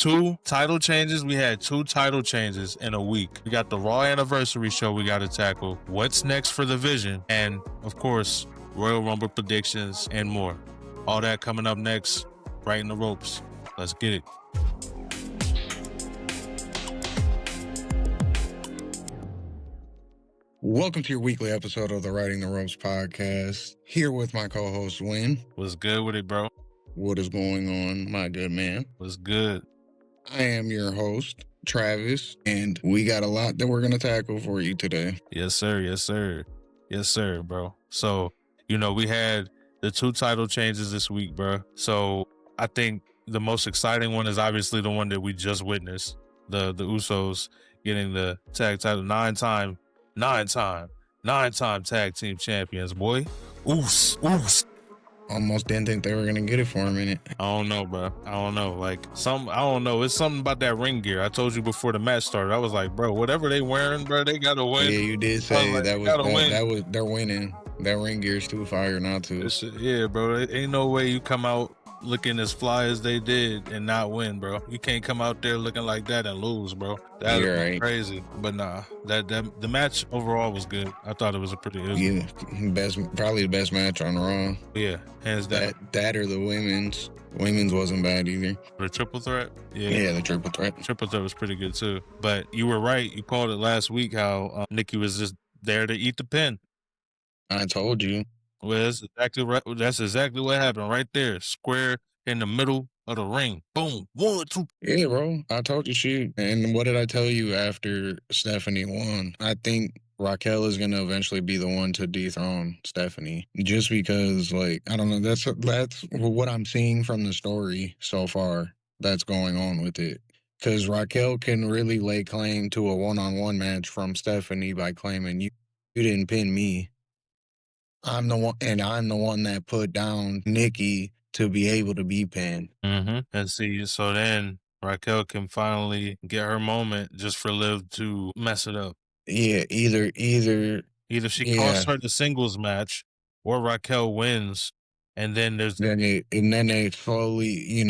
2 title changes. We had 2 title changes in a week. We got the Raw anniversary show we got to tackle. What's next for the Vision? And, of course, Royal Rumble predictions and more. All that coming up next, right in the ropes. Let's get it. Welcome to your weekly episode of the Riding the Ropes podcast. Here with my co-host, Win. What's good with it, bro? What is going on, my good man? What's good? I am your host, Travis, and we got a lot that we're going to tackle for you today. Yes, sir. Yes, sir. Yes, sir, bro. So, we had the 2 title changes this week, bro. So, I think the most exciting one is obviously the one that we just witnessed. The Usos getting the tag title 9-time tag team champions, boy. Oos. Almost didn't think they were going to get it for a minute. I don't know, bro. I don't know. I don't know. It's something about that ring gear. I told you before the match started. I was like, bro, whatever they wearing, bro, they got to win. Yeah, you did say they're winning. That ring gear's too fire not to. Yeah, bro. Ain't no way you come out looking as fly as they did and not win, bro. You can't come out there looking like that and lose, bro. That'd be crazy. But nah, the match overall was good. I thought it was probably the best match on Raw. Yeah, hands down. That or the women's. Women's wasn't bad either. The triple threat? Yeah, the triple threat. Triple threat was pretty good too. But you were right. You called it last week how Nikki was just there to eat the pin. I told you. Well, that's exactly what happened right there. Square in the middle of the ring. Boom. 1, 2. Yeah, bro. I told you she. And what did I tell you after Stephanie won? I think Raquel is going to eventually be the one to dethrone Stephanie. Just because, I don't know. That's what I'm seeing from the story so far that's going on with it. Because Raquel can really lay claim to a one-on-one match from Stephanie by claiming you didn't pin me. I'm the one that put down Nikki to be able to be pinned. Mm-hmm. And see, so then Raquel can finally get her moment just for Liv to mess it up. Yeah, either she costs her the singles match, or Raquel wins, and then they slowly,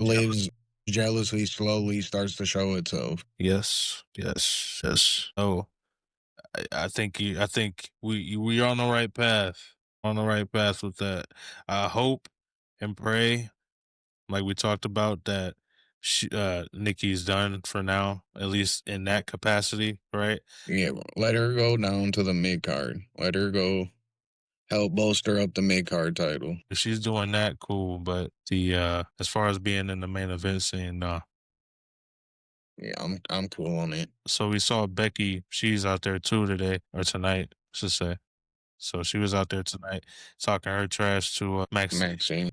Liv's jealousy slowly starts to show itself. Yes. Oh. I think we are on the right path. On the right path with that. I hope and pray, like we talked about, that Nikki's done for now, at least in that capacity, right? Yeah, let her go down to the mid card. Let her go help bolster up the mid card title. If she's doing that, cool. But the as far as being in the main event scene, nah. Yeah, I'm cool on it. So we saw Becky. She's out there too today, or tonight, I should say. So she was out there tonight talking her trash to Maxxine.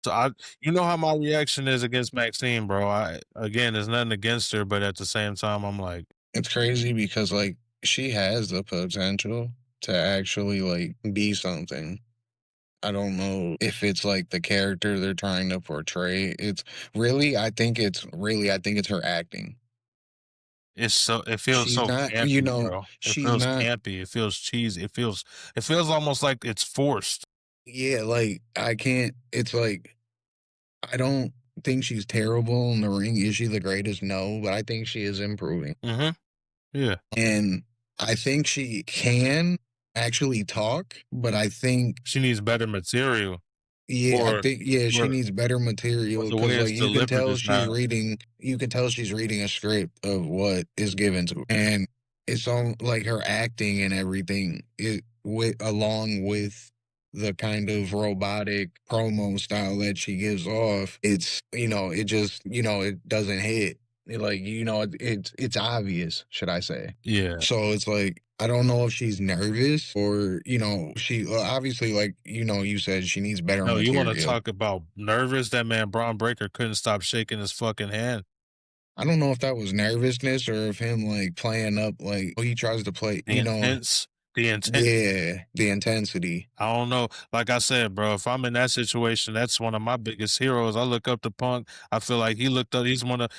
So you know how my reaction is against Maxxine, bro. There's nothing against her, but at the same time, I'm like, it's crazy because she has the potential to actually be something. I don't know if it's the character they're trying to portray. I think it's her acting. It feels so campy, bro. It feels campy. It feels cheesy. It feels almost like it's forced. Yeah, I can't. It's I don't think she's terrible in the ring. Is she the greatest? No, but I think she is improving. Mm-hmm. Yeah, and I think she can actually talk, but I think she needs better material. Yeah, she needs better material because you can tell she's reading. You can tell she's reading a script of what is given to her, and it's on her acting and everything. Along with the kind of robotic promo style that she gives off, it's it doesn't hit. It's obvious, should I say? Yeah. So it's I don't know if she's nervous or, she obviously, you said she needs better material. You want to talk about nervous? That man, Bron Breakker, couldn't stop shaking his fucking hand. I don't know if that was nervousness or if him, playing up, he tries to play, The intensity. Yeah, the intensity. I don't know. Like I said, bro, if I'm in that situation, that's one of my biggest heroes. I look up to Punk. I feel like he looked up. He's one of,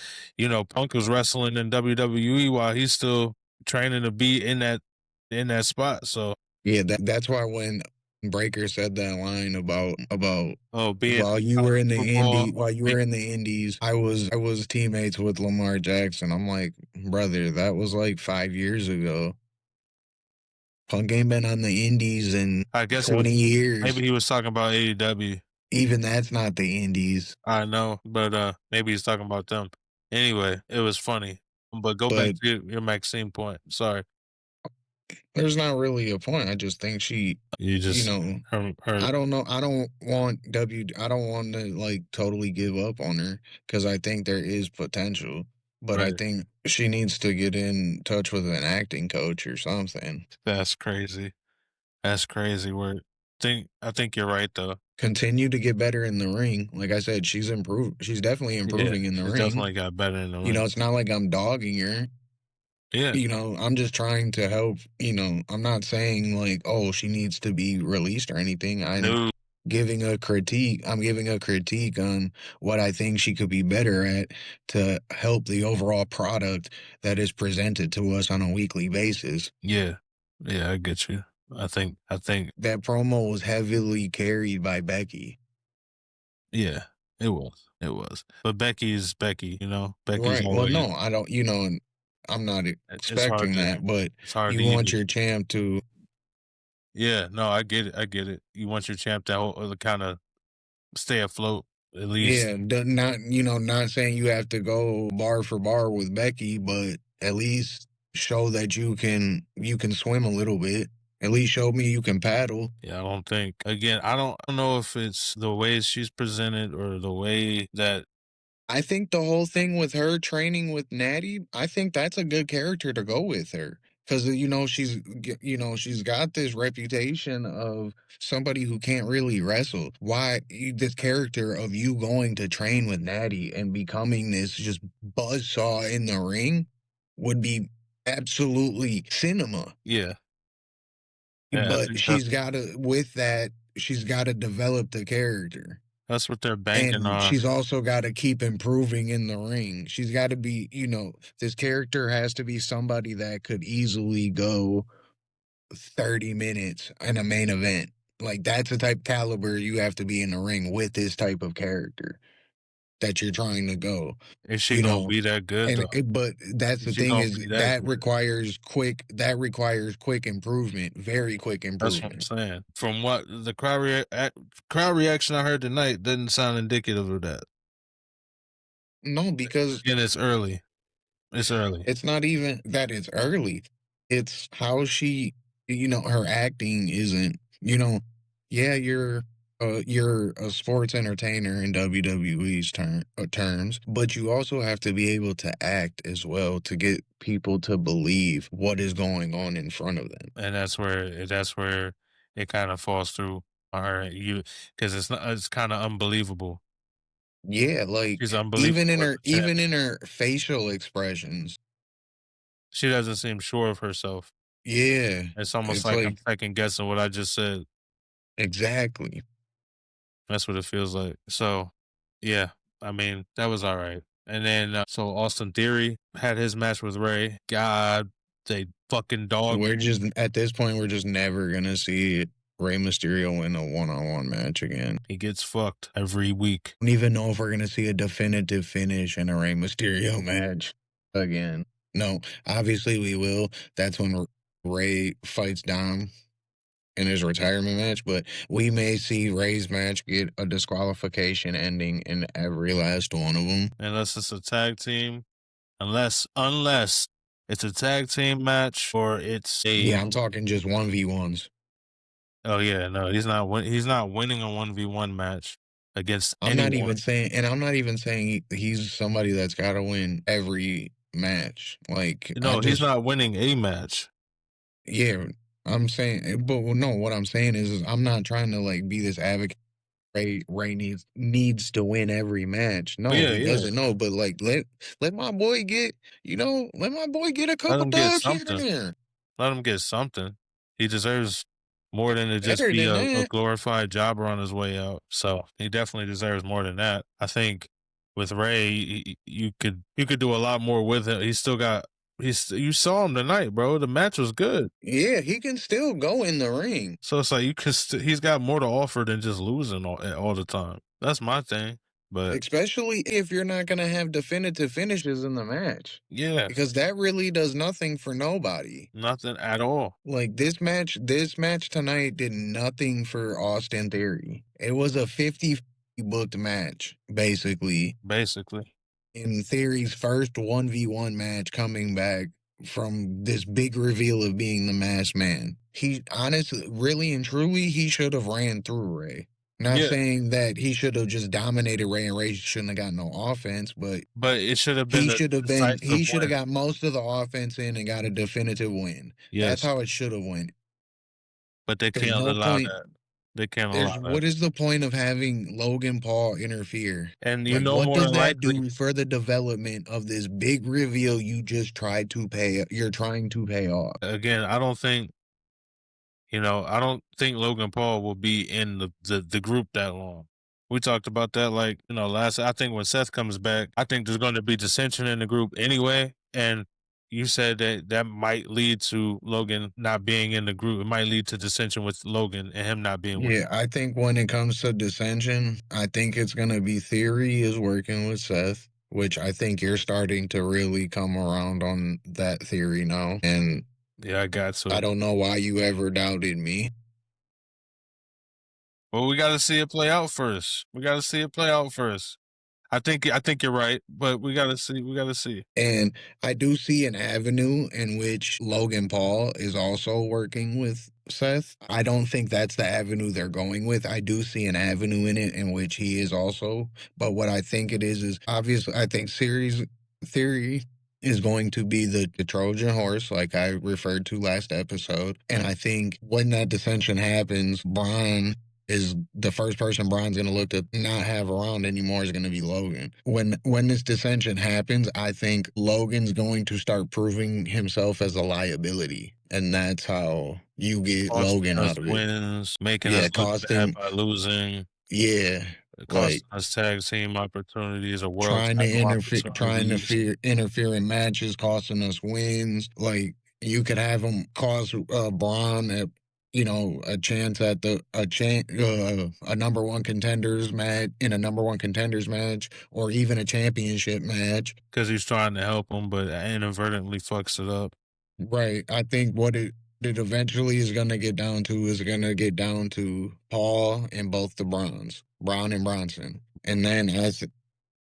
Punk was wrestling in WWE while he's still training to be in that spot. So yeah, that's why when Breaker said that line about Oh, being on football. while you were in the Indies, I was teammates with Lamar Jackson. I'm like, brother, that was like 5 years ago. Punk ain't been on the Indies in I guess he was 20 years. maybe he was talking about AEW. Even that's not the Indies. I know, but maybe he's talking about them. Anyway, it was funny. But go back But to your Maxine point. Sorry. there's not really a point. I just think she, You you just know, her I don't know. I don't want to like totally give up on her because I think there is potential, but I right. think she needs to get in touch with an acting coach or something. That's crazy. That's crazy word. I think you're right though. Continue to get better in the ring. Like I said, she's improved. She's definitely Yeah, improving in the she's ring. definitely got better in the You know, ring. it's not like I'm dogging her. Yeah. You know, I'm just trying to help. You know, I'm not saying like, oh, she needs to be released or anything. No. I'm giving a critique on what I think she could be better at to help the overall product that is presented to us on a weekly basis. Yeah. Yeah, I get you. I think That promo was heavily carried by Becky. yeah, it was. It was. But Becky is Becky, you know? Becky's Right. Well, no, always I don't, you know, I'm not it's hard expecting to that, but it's hard you to want even your champ to, yeah, no, I get it. I get it. You want your champ to kind of stay afloat at least. yeah, not, you know, not saying you have to go bar for bar with Becky, but at least show that you can swim a little bit. At least show me you can paddle. Yeah, I don't think again, I don't know if it's the way she's presented or the way that I think the whole thing with her training with Natty, I think that's a good character to go with her. Because she's got this reputation of somebody who can't really wrestle. This character of you going to train with Natty and becoming this just buzzsaw in the ring would be absolutely cinema. yeah. Yeah, I But think that's she's got to develop the character. that's what they're banking And on. she's also got to keep improving in the ring. She's got to be, this character has to be somebody that could easily go 30 minutes in a main event. Like, that's the type of caliber you have to be in the ring with this type of character that you're trying to go, Is she you gonna know. be that good though? But that's Is the she thing gonna is be that good? that requires quick improvement, very quick That's what I'm improvement. saying. From what the crowd reaction I heard tonight didn't sound indicative of that. No, because And it's early. It's early. it's not even that it's early. It's how her acting isn't, yeah, you're a sports entertainer in WWE's terms, but you also have to be able to act as well to get people to believe what is going on in front of them. And that's where it kind of falls through on her. You because it's kind of unbelievable. Yeah, like She's unbelievable as a champ. even in her facial expressions. She doesn't seem sure of herself. Yeah, It's almost it's like I'm like second guessing what I just said. exactly. That's what it feels like. So, yeah, I mean, that was all right. And then, so Austin Theory had his match with Ray. God, they fucking dogged We're him. just at this point, we're just never gonna see Rey Mysterio win a one-on-one match again. He gets fucked every week. I don't even know if we're gonna see a definitive finish in a Rey Mysterio match again. No, obviously we will. That's when Ray fights Dom in his retirement match, but we may see Ray's match get a disqualification ending in every last one of them. Unless it's a tag team. Unless it's a tag team match or it's a Yeah, I'm talking just 1v1s. oh yeah, no, he's not winning a 1v1 match against anyone. I'm not even saying he's somebody that's got to win every match. Like, No, he's not winning a match. yeah, I'm saying, but no, what I'm saying is I'm not trying to like be this advocate. Ray needs to win every match. Oh, No, yeah, he yeah. doesn't know. But like, let my boy get, let my boy get a Let couple him get dubs here and something. there. Let him get something. He deserves more than to just Better be than a that. glorified jobber on his way out. So he definitely deserves more than that. I think with Ray, you could do a lot more with him. He's still got you saw him tonight, bro. The match was good. Yeah, he can still go in the ring. So it's like you can he's got more to offer than just losing all the time. That's my thing. But Especially if you're not gonna have definitive finishes in the match. yes, Because that really does nothing for nobody. nothing at all, Like this match tonight did nothing for Austin Theory. It was a 50 booked match, basically. basically. In Theory's first 1v1 match coming back from this big reveal of being the masked man. He honestly, really and truly, he should have ran through Ray. Not Yeah, saying that he should have just dominated Ray and Ray shouldn't have got no offense, but but it should have been he a should have been decisive he should have win. got most of the offense in and got a definitive win. That's Yes, how it should have went. but they There's can't no allow point. that. They can't There's allow that. what is the point of having Logan Paul interfere? And Like, what more does than that likely, do for the development of this big reveal you just tried to pay? You're trying to pay off. again, I don't think Logan Paul will be in the group that long. We talked about that, like, last. I think when Seth comes back, I think there's going to be dissension in the group anyway. And you said that that might lead to Logan not being in the group. It might lead to dissension with Logan and him not being with. Yeah, I think when it comes to dissension, I think it's gonna be Theory is working with Seth, which I think you're starting to really come around on that theory now. And Yeah, I got I to. don't know why you ever doubted me. Well, we got to see it play out first. We got to see it play out first. I think you're right, but we got to see. We got to see. And I do see an avenue in which Logan Paul is also working with Seth. I don't think that's the avenue they're going with. I do see an avenue in it in which he is also. But what I think it is obviously, I think series theory is going to be the Trojan horse, like I referred to last episode. And I think when that dissension happens, Braun is the first person Brian's going to look to not have around anymore is going to be Logan. When this dissension happens, I think Logan's going to start proving himself as a liability, and that's how you get Costing Logan us out of it. wins, making Yeah, us look bad costing. by losing, Yeah, like costing us tag team opportunities or world trying to title opportunities. interfere in matches, costing us wins. Like you could have him cause Braun a chance at a number one contenders match in a number one contenders match or even a championship match. Because he's trying to help him, but inadvertently fucks it up. Right. I think what it eventually is going to get down to is going to get down to Paul and both the Braun and Bronson, and then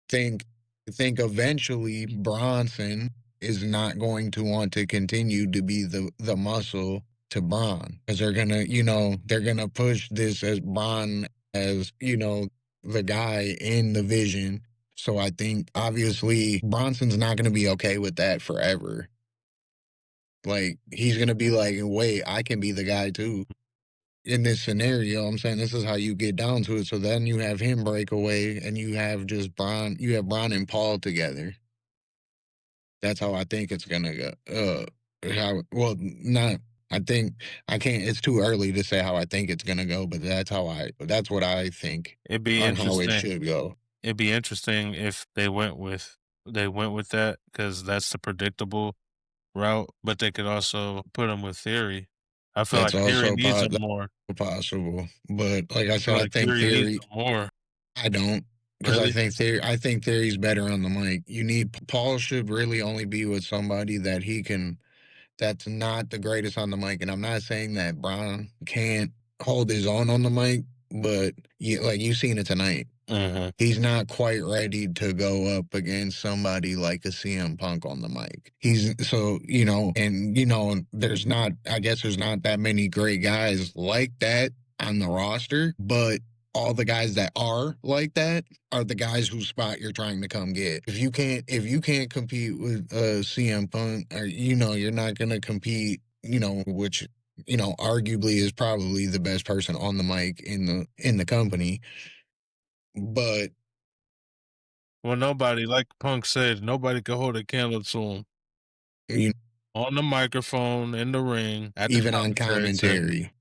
think think eventually Bronson is not going to want to continue to be the muscle to Braun because they're gonna push this as Braun as the guy in the vision. So I think obviously Bronson's not gonna be okay with that forever. Like he's gonna be like, wait, I can be the guy too in this scenario. I'm saying this is how you get down to it. So then you have him break away and you have just you have Braun and Paul together. That's how I think it's gonna go. Well, not, I think, I can't, it's too early to say how I think it's gonna go, but that's what I think It'd be on how it interesting. should go. It'd be interesting if they went with that because that's the predictable route. But they could also put him with Theory. I feel That's like Theory also needs him that's more. possible. But like I I said, feel I like think Theory needs Theory, him more. I don't. Because Really? I think Theory's better on the mic. Paul should really only be with somebody that's not the greatest on the mic. And I'm not saying that Braun can't hold his own on the mic, but like you've seen it tonight. Mhm. He's not quite ready to go up against somebody like a CM Punk on the mic. He's so, and I guess there's not that many great guys like that on the roster, but all the guys that are like that are the guys whose spot you're trying to come get. If you can't compete with CM Punk, or you're not gonna compete, which arguably is probably the best person on the mic in the company, but Well, nobody, like Punk said, nobody could hold a candle to him you on the microphone, in the ring, at the even on commentary table. commentary.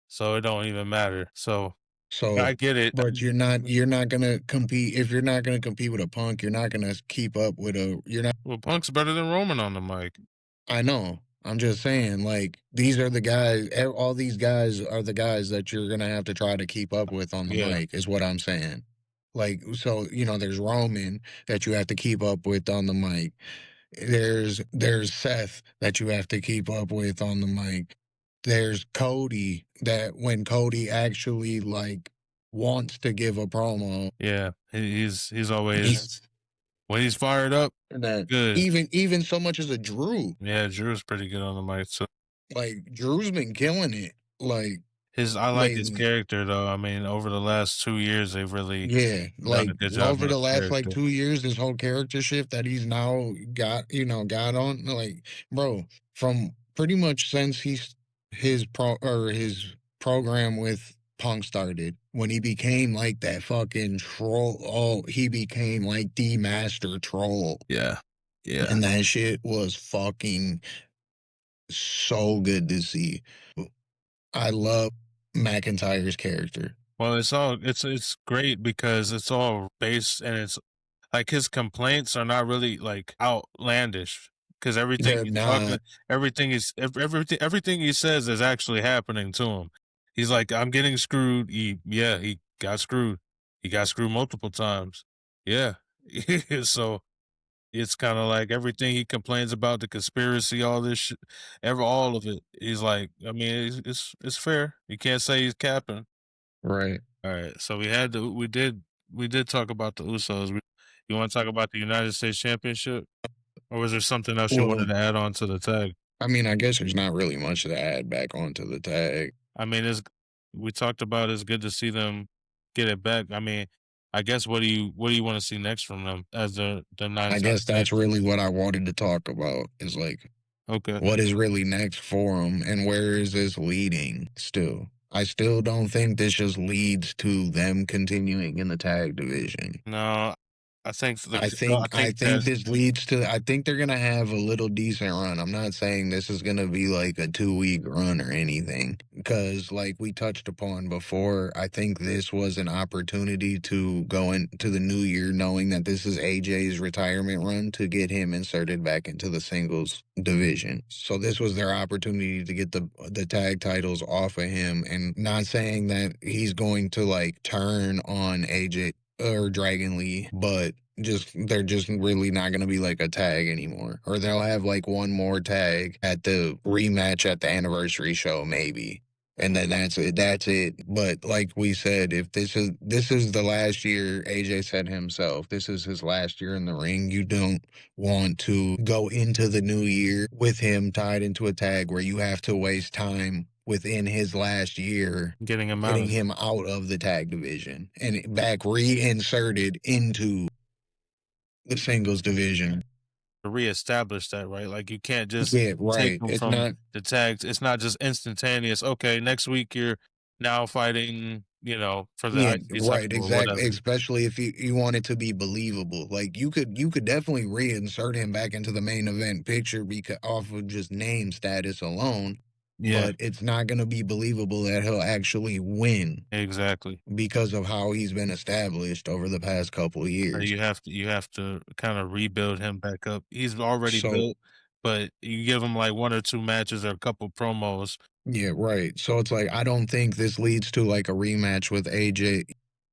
So it don't even matter. So So, I get it. but you're not gonna compete if you're not gonna compete with a Punk. You're not gonna keep up with a. You're not. Well, Punk's better than Roman on the mic. I know. I'm just saying, like these are the guys. All these guys are the guys that you're gonna have to try to keep up with on the Yeah, mic. Is what I'm saying. Like so, there's Roman that you have to keep up with on the mic. There's Seth that you have to keep up with on the mic. There's Cody that when Cody actually like wants to give a promo, yeah. He's always he's when he's fired up, that good. even so much as a Drew. Yeah, Drew's pretty good on the mic. So Like Drew's been killing it. Like I like his lately. character though. I mean, over the last 2 years, they've really Yeah, done like a good job over on the his last like character. 2 years, this whole character shift that he's now got on, like, bro, from pretty much since his program with Punk started, when he became like that fucking troll, he became like the master troll, Yeah, yeah. and that shit was fucking so good to see. I love McIntyre's character. Well, it's great because it's all based and it's like his complaints are not really like outlandish because They're not everything he says is actually happening to him. He's like, I'm getting screwed. He got screwed. He got screwed multiple times. Yeah. So it's kind of like everything he complains about, the conspiracy, all this shit, all of it. He's like, I mean, it's fair. You can't say he's capping. right. All right, so we did talk about the Usos. You want to talk about the United States Championship, or was there something else you Well, wanted to add on to the tag? I mean, I guess there's not really much to add back onto the tag. I mean, it's we talked about it's good to see them get it back. I mean, I guess what do you want to see next from them as the nine I time guess that's champions? really what I wanted to talk about is like Okay, what is really next for them and where is this leading still? I still don't think this just leads to them continuing in the tag division. no, I think I I think think that this leads to I think they're gonna have a little decent run. I'm not saying this is gonna be like a 2 week run or anything. Because like we touched upon before, I think this was an opportunity to go into the new year knowing that this is AJ's retirement run to get him inserted back into the singles division. So this was their opportunity to get the tag titles off of him and not saying that he's going to like turn on AJ or Dragon Lee, but just they're just really not going to be like a tag anymore, or they'll have like one more tag at the rematch at the anniversary show maybe, and then that's it. That's it. But like we said, if this is the last year, AJ said himself, this is his last year in the ring. You don't want to go into the new year with him tied into a tag where you have to waste time within his last year getting him out getting of him out of the tag division and back reinserted into the singles division. to reestablish that, right? Like you can't just Yeah, take right. them It's from not. the tags. It's not just instantaneous. Okay, next week you're now fighting, for the Yeah, IC right. title or Exactly. whatever. Especially if you want it to be believable. Like you could definitely reinsert him back into the main event picture because off of just name status alone. Yeah, But it's not going to be believable that he'll actually win exactly. because of how he's been established over the past couple of years. You have to kind of rebuild him back up. He's already So built, but you give him like one or two matches or a couple promos. yeah, right. So it's like I don't think this leads to like a rematch with AJ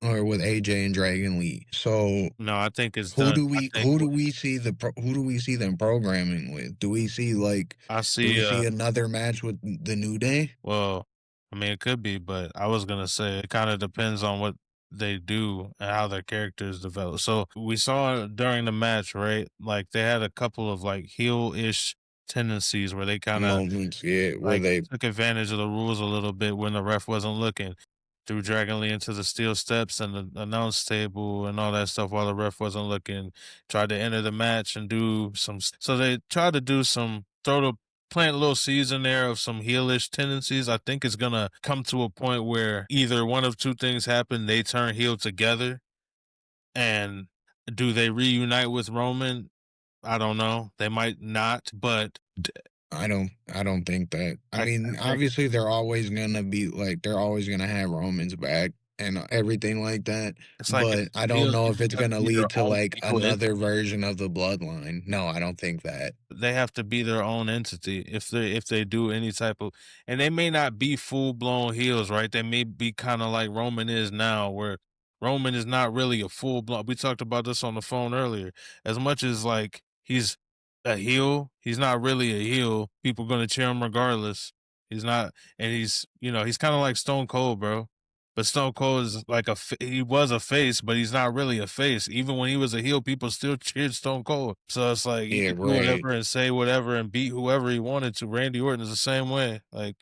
or with AJ and Dragon Lee. So No, I think it's done. who do we see them programming with? I Do see. we see another match with the New Day? Well, I mean, it could be, but I was gonna say it kind of depends on what they do and how their characters develop. So we saw during the match, right? Like they had a couple of like heel-ish tendencies where they kind of Moments, yeah, where like they took advantage of the rules a little bit when the ref wasn't looking. Threw Dragon Lee into the steel steps and the announce table and all that stuff while the ref wasn't looking. Tried to enter the match and do so they tried to do some plant a little seeds in there of some heelish tendencies. I think it's gonna come to a point where either one of two things happen: they turn heel together, and do they reunite with Roman? I don't know. They might not, but I don't think that. I I mean, think obviously they're always gonna have Romans back and everything like that. It's like But I don't heels know if either it's gotta gonna be their lead to own like legal another version of the bloodline. No, I don't think that. they have to be their own entity if they do any type of, and they may not be full blown heels, right? They may be kind of like Roman is now, where Roman is not really a full blown. We talked about this on the phone earlier. As much as like he's a heel, he's not really a heel. People gonna cheer him regardless. He's not, and he's kind of like Stone Cold, bro. But Stone Cold is like he was a face, but he's not really a face. Even when he was a heel, people still cheered Stone Cold. So it's like he Yeah, could do right. whatever and say whatever and beat whoever he wanted to. Randy Orton is the same way. Like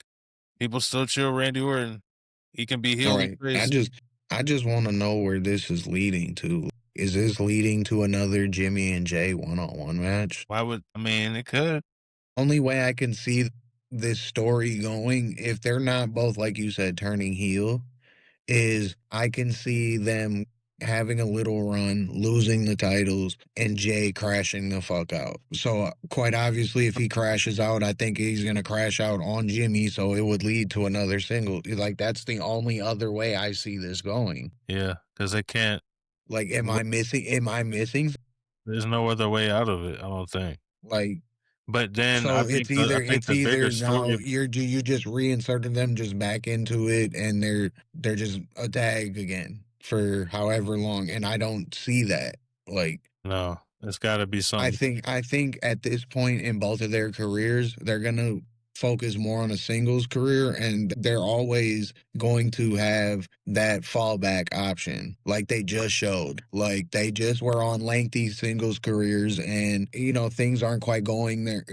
people still cheer Randy Orton. He can be All heel and right. face. I just want to know where this is leading to. Is this leading to another Jimmy and Jay one-on-one match? Why would I mean it could? Only way I can see this story going, if they're not both, like you said, turning heel, is I can see them having a little run, losing the titles, and Jay crashing the fuck out. So, quite obviously, if he crashes out, I think he's going to crash out on Jimmy. So, it would lead to another single. Like, that's the only other way I see this going. Yeah, because they can't. Like, am I missing? Am I missing? There's no other way out of it. I don't think. Like, But then so I think it's the bigger either now story. you just reinserted them just back into it and they're just a tag again for however long, and I don't see that. Like, No, it's got to be something. I think at this point in both of their careers, they're gonna focus more on a singles career, and they're always going to have that fallback option, like they just showed. Like they just were on lengthy singles careers, and things aren't quite going there.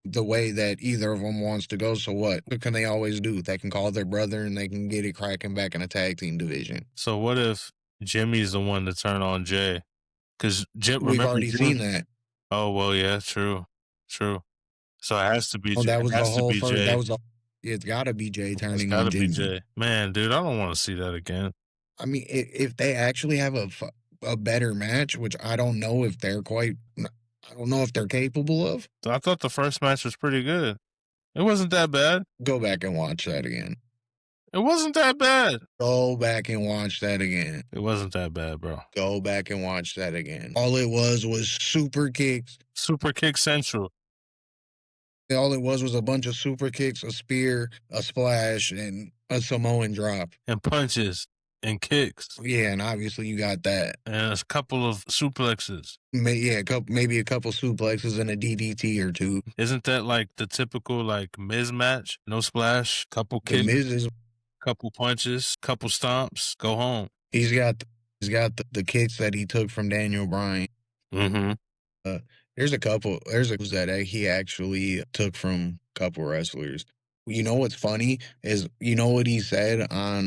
The way that either of them wants to go. So what can they always do? They can call their brother and they can get it cracking back in a tag team division. So what if Jimmy's the one to turn on Jay? Because We've remember already Jimmy. seen that. Oh well, yeah, true, true. So it has to be Oh, that It was the has to whole be first. That Jay. was the. It's got to be Jay It's turning on gotta be Jimmy. Jay. Man, dude, I don't wanna see that again. I mean, if they actually have a better match, which I don't know if they're quite, I don't know if they're capable of. I thought the first match was pretty good. It wasn't that bad. Go back and watch that again. It wasn't that bad. Go back and watch that again. It wasn't that bad, bro. Go back and watch that again. All it was super kicks. Super Kick Central All it was a bunch of super kicks, a spear, a splash, and a Samoan drop. and punches and kicks Yeah, and obviously you got that. and a couple of suplexes. Yeah, maybe a couple suplexes and a DDT or two. Isn't that like the typical like Miz match? No splash, couple The kicks, Miz is couple punches, couple stomps, go home. he's got he's got the kicks that he took from Daniel Bryan. Mm-hmm. Uh, there's a that he actually took from a couple wrestlers. You know what's funny is what he said on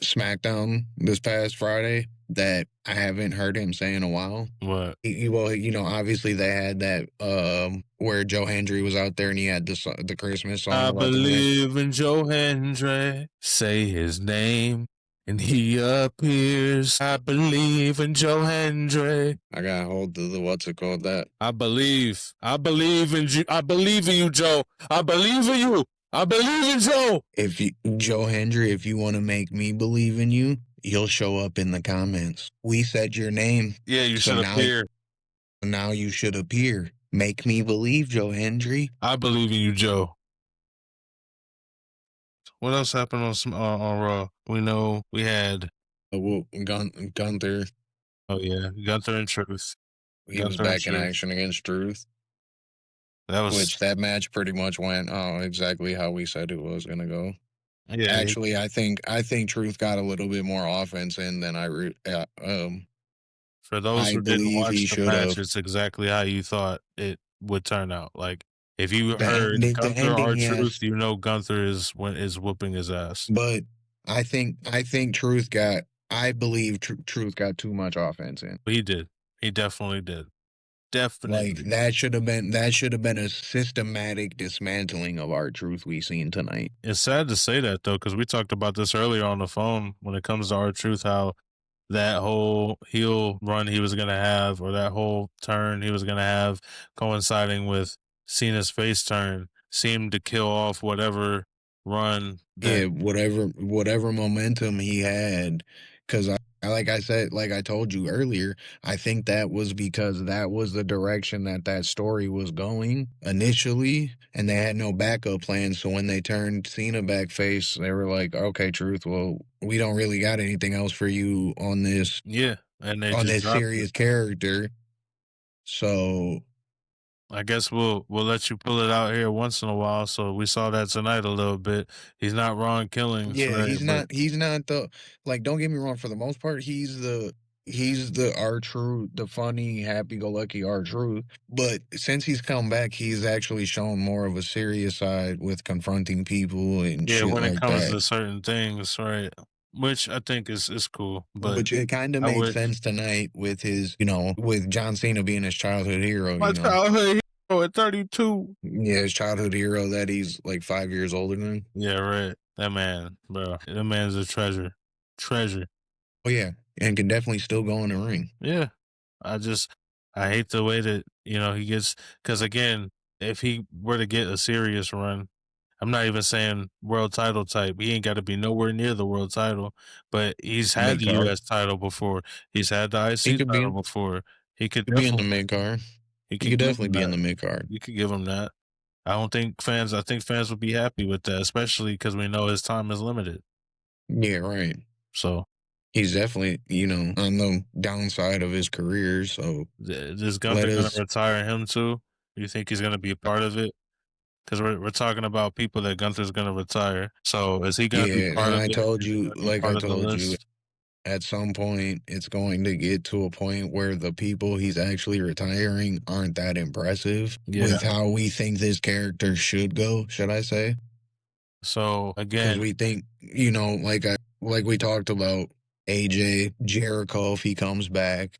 SmackDown this past Friday that I haven't heard him say in a while. What? Well, obviously they had that where Joe Hendry was out there and he had the Christmas song I about the match. believe in Joe Hendry. Say his name and he appears. I believe in Joe Hendry. I got hold of the what's it called that. I believe. I believe in you. I believe in you, Joe. I believe in you. I believe in Joe. Joe Hendry, if you want to make me believe in you, you'll show up in the comments. We said your name. Yeah, you So should now- appear. Now you should appear. Make me believe, Joe Hendry. I believe in you, Joe. What else happened on Raw? We know we had. Gunther. Oh yeah, Gunther and Truth. He was back in action against Truth. That was That match pretty much went exactly how we said it was gonna go. yeah. Actually, I think Truth got a little bit more offense in than For those I who didn't believe watch he the should match, have. it's exactly how you thought it would turn out. Like if you The heard ending- the Gunther or ending, Truth, yes. you know Gunther is whooping his ass. But I think Truth got. I believe Truth got too much offense in. He did. He definitely did. Definitely. Like that should have been a systematic dismantling of our Truth we seen tonight. It's sad to say that though, because we talked about this earlier on the phone when it comes to our truth, how that whole heel run he was gonna have, or that whole turn he was gonna have, coinciding with Cena's face turn, seemed to kill off whatever run Yeah, that. whatever momentum he had, because like I said, like I told you earlier, I think that was because that was the direction that that story was going initially, and they had no backup plan. So when they turned Cena backface, they were like, "Okay, Truth, well, we don't really got anything else for you Yeah, and they on just this dropped it. serious character." So I guess we'll let you pull it out here once in a while. So we saw that tonight a little bit. He's not Ron Killings, yeah, right? But he's not the like, don't get me wrong, for the most part, he's the R Truth, the funny, happy go lucky R Truth. But since he's come back, he's actually shown more of a serious side with confronting people and yeah, shit when it like comes that. to certain things, right? Which I think is cool. But Which it kind of I made wish sense tonight with his, with John Cena being his childhood hero, my childhood hero at 32. Yeah, his childhood hero that he's like 5 years older than. Yeah, right. That man, bro. That man's a treasure. Treasure. Oh yeah, and can definitely still go in the ring. Yeah. I just I hate the way that, he gets, because again, if he were to get a serious run, I'm not even saying world title type. He ain't got to be nowhere near the world title, but he's had Mid the card. US title before. He's had the He IC could title be before. He could could be in the definitely mid card. he He could could give definitely him be in that. the mid card. You could give him that. I think fans would be happy with that, especially because we know his time is limited. Yeah, right. So He's definitely, on the downside of his career. So is let Gunther gonna us, retire him too? You think he's gonna be a part of it? Because we're talking about people that Gunther's gonna retire. So is he gonna be yeah. part And of I it? told Is he you, gonna be like I part of the told you, list? at some point, it's going to get to a point where the people he's actually retiring aren't that impressive Yeah. with how we think this character should go, should I say? So Because again, we think, like we talked about AJ, Jericho, if he comes back,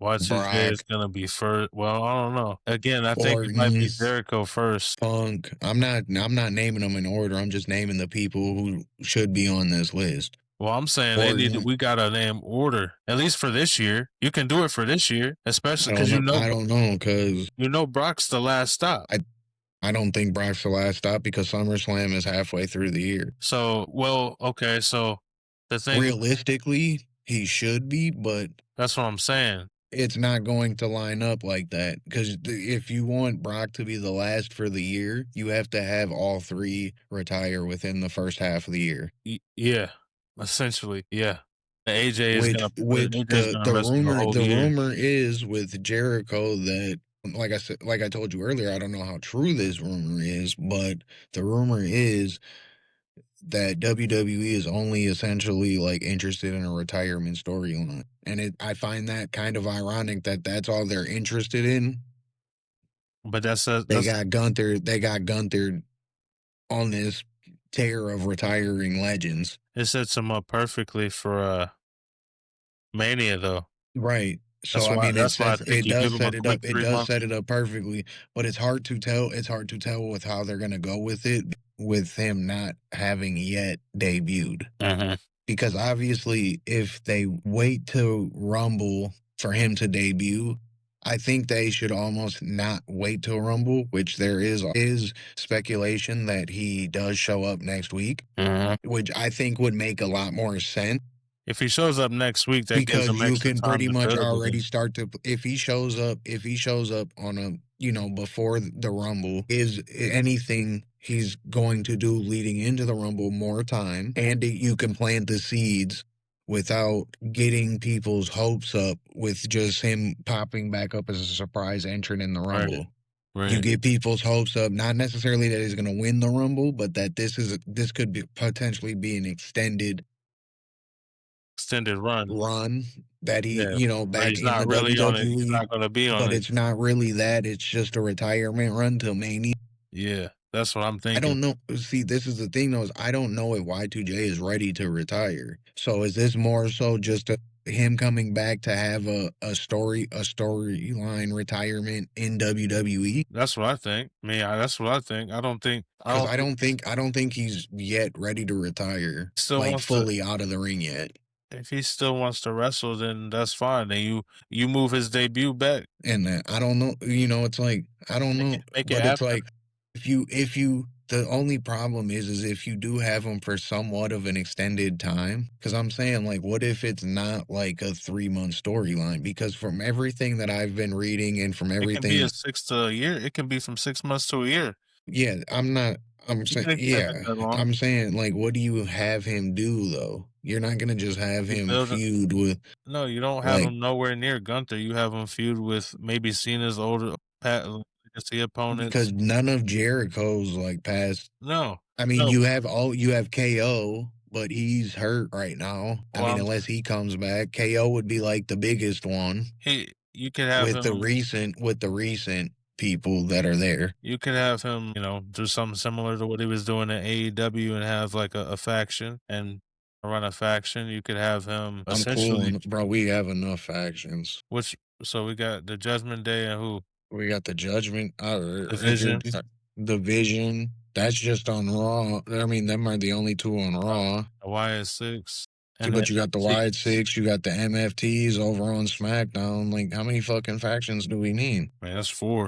Y2J is Brock, gonna be first. Well, I don't know. Again, I think it might be Orton, Jericho first. Punk. I'm not naming them in order. I'm just naming the people who should be on this list. Well, I'm saying Orton, we gotta name order, at least for this year. You can do it for this year, especially because I don't know, because Brock's the last stop. I don't think Brock's the last stop because SummerSlam is halfway through the year. So, well, okay, so the thing Realistically, he should be, but that's what I'm saying. it's not going to line up like that because if you want Brock to be the last for the year, you have to have all three retire within the first half of the year. Yeah, essentially, yeah. The AJ is Which gonna which AJ is gonna the wrestle the rumor whole the year. rumor is with Jericho that, like I told you earlier, I don't know how true this rumor is, but the rumor is that WWE is only essentially like interested in a retirement storyline. And I find that kind of ironic that that's all they're interested in. But that's They got Gunther on this tear of retiring legends. it sets him up perfectly for Mania though. Right. So I mean That's why I think it you give does him a set it quick up. It 3 does months. set it up perfectly, but it's hard to tell. It's hard to tell with how they're gonna go with it with him not having yet debuted. Mhm. Because obviously if they wait to Rumble for him to debut, I think they should almost not wait till Rumble, which there is speculation that he does show up next week, Mhm. which I think would make a lot more sense If he shows up next week, that gives because him you extra can time pretty to much build already again. start to, if he shows up on a, before the Rumble, is anything he's going to do leading into the Rumble more time, and you can plant the seeds without getting people's hopes up with just him popping back up as a surprise entrant in the Right. Rumble. You Right. get people's hopes up, not necessarily that he's going to win the Rumble, but that this could be potentially be an extended Extended run. run that he, Yeah. But back he's in the not really on it. He's WWE, not gonna be on but it. it's not really that. It's just a retirement run till Mania. Yeah. That's what I'm I thinking. don't know. See, this is the thing, though, is I don't know if Y2J is ready to retire. So is this more so just him coming back to have a storyline retirement in WWE? That's what I think. That's what I think. Because I don't think he's yet ready to retire, still like wants to fully out of the ring yet. if he still wants to wrestle, then that's fine. Then you move his debut back. And I don't know, it's like I don't know, Make it but it's happen. like if you The only problem is if you do have them for somewhat of an extended time, because I'm saying, like, what if it's not like a 3-month storyline? Because from everything that I've been reading and from It can be a everything, 6 to a year. It can be from 6 months to a year. yeah, I'm not. I'm You saying, can extend it yeah, that long. I'm saying, like, what do you have him do though? You're not gonna just have You him build it. feud with No, you don't have like him nowhere near Gunther. You have him feud with maybe Cena's older legacy because opponents. none of Jericho's like past. No, I mean, no. you have KO, but he's hurt right now. I Well, mean, unless he comes back, KO would be like the biggest one you could have him. with the recent people that are there. You could have him, do something similar to what he was doing in AEW and have like a faction and run a faction. You could have him I'm cool essentially, on, bro. We have enough factions. which so we got the Judgment Day and who We got the Judgment. If you're Division, the Vision, that's just on Raw. I mean, them are the only two on Raw. the YS6, and then But you got the Wide Six, you got the MFTs over on SmackDown. Like, how many fucking factions do we need? man, that's 4.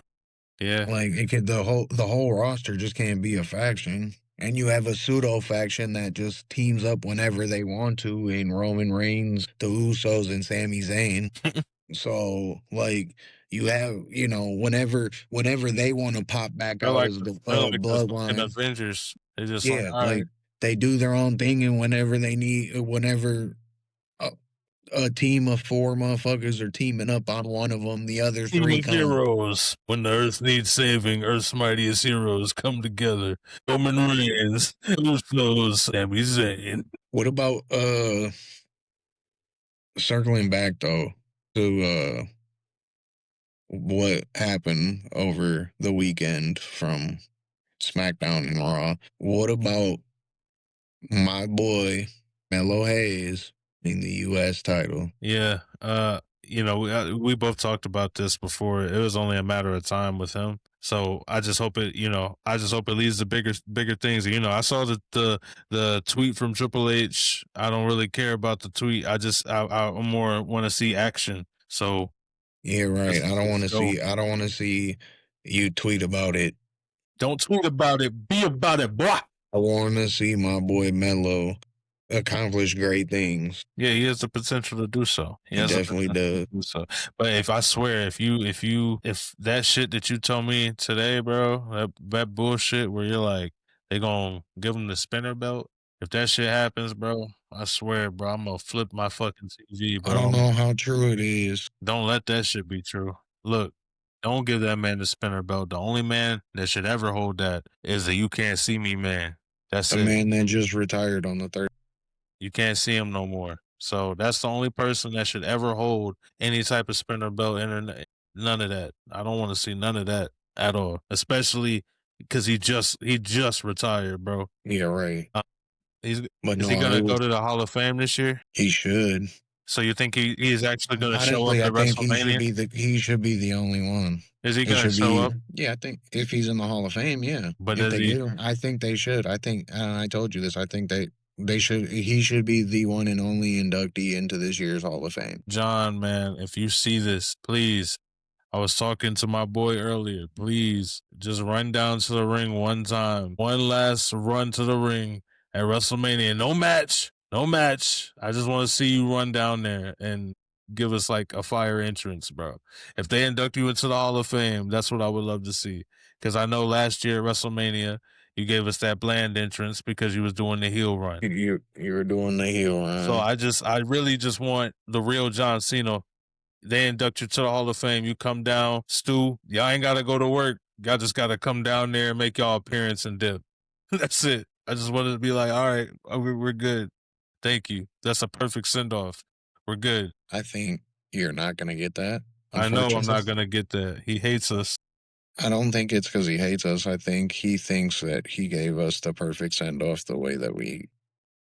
Yeah, Like, it could the whole roster just can't be a faction. And you have a pseudo faction that just teams up whenever they want to in Roman Reigns, the Usos, and Sami Zayn. So, like, you have, whenever they want to pop back they're out like as the they're like the fucking bloodline, Avengers. They're just like, yeah, all right, like they do their own thing, and whenever they need, whenever a, a team of 4 motherfuckers are teaming up on one of them, the other team three of come. heroes. When the Earth needs saving, Earth's mightiest heroes come together. Roman Reigns, Usos, Sami Zayn. What about circling back though to what happened over the weekend from SmackDown and Raw? What about my boy Melo Hayes in the U.S. title? Yeah, we both talked about this before. It was only a matter of time with him. So I just hope it leads to bigger things. I saw the tweet from Triple H. I don't really care about the tweet. I more want to see action. So Yeah, right. let's go. I don't want to see you tweet about it. Don't tweet about it. Be about it, boy. I want to see my boy Melo accomplish great things. Yeah, he has the potential to do so. He He has the definitely potential does. to do so. But if I swear, if that shit that you told me today, bro, that bullshit where you're like they gonna give him the spinner belt, if that shit happens, bro, I swear, bro, I'm gonna flip my fucking TV, I bro. don't know how true it is. Don't let that shit be true. Look, don't give that man the spinner belt. The only man that should ever hold that is the you can't see me man. That's The it. man that just retired on the third. You can't see him no more. So that's the only person that should ever hold any type of spinner belt. None of that. I don't want to see none of that at all. Especially because he just retired, bro. Yeah, right. He's But is he no, gonna it go was to the Hall of Fame this year? he should. So you think he's actually gonna show up Honestly, I at think WrestleMania? he should be the only one. Is he He gonna should show be. up? Yeah, I think if he's in the Hall of Fame, yeah. But If does they he, get him, I think they should. I think, and I told you this. I think they should. He should be the one and only inductee into this year's Hall of Fame. John, man? If you see this, please. I was talking to my boy earlier. Please just run down to the ring one time. One last run to the ring at WrestleMania. No match. No match. I just want to see you run down there and give us like a fire entrance, bro. If they induct you into the Hall of Fame, that's what I would love to see. Because I know last year at WrestleMania, you gave us that bland entrance because you was doing the heel run. You were doing the heel So run. I really just want the real John Cena. They induct you to the Hall of Fame. You come down, Stu. Y'all ain't got to go to work. Y'all just got to come down there and make y'all appearance and dip. That's it. I just wanted to be like, all right, we're good. Thank you. That's a perfect send off. We're good. I think you're not gonna get that. I know I'm Unfortunately, not going to get that. He hates us. I don't think it's because he hates us. I think he thinks that he gave us the perfect send off the way that we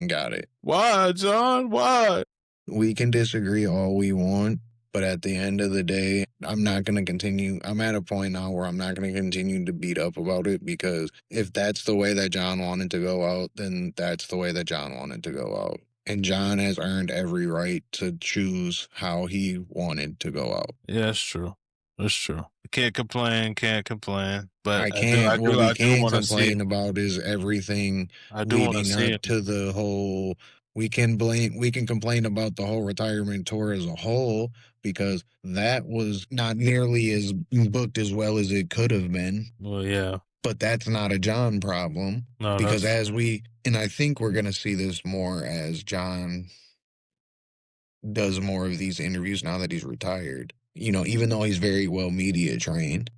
got it. Why, John? Why? We can disagree all we want, but at the end of the day, I'm not going to continue. I'm at a point now where I'm not going to continue to beat up about it because if that's the way that John wanted to go out, then that's the way that John wanted to go out. And John has earned every right to choose how he wanted to go out. Yeah, that's true. That's true. Can't complain, can't complain. But I can't. What we I do can want to see it. complain about is everything I do want to leading see up it. to the whole. We can complain about the whole retirement tour as a whole because that was not nearly as booked as well as it could have been. Well, yeah. But that's not a John problem No, because that's and I think we're gonna see this more as John does more of these interviews now that he's retired. Even though he's very well media trained,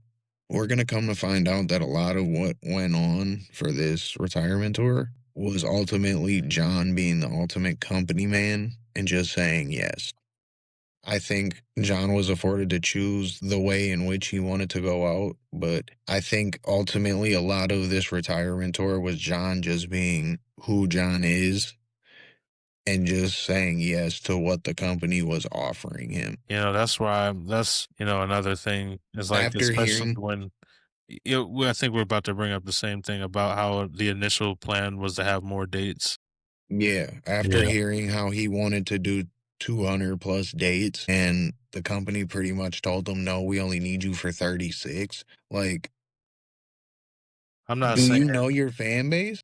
we're going to come to find out that a lot of what went on for this retirement tour was ultimately John being the ultimate company man and just saying yes. I think John was afforded to choose the way in which he wanted to go out, but I think ultimately a lot of this retirement tour was John just being who John is and just saying yes to what the company was offering him. that's why that's another thing is like After especially hearing, when I think we're about to bring up the same thing about how the initial plan was to have more dates. yeah, after Yeah, hearing how he wanted to do 200 plus dates and the company pretty much told him, no, we only need you for 36. Like, I'm not do saying you know your fan base?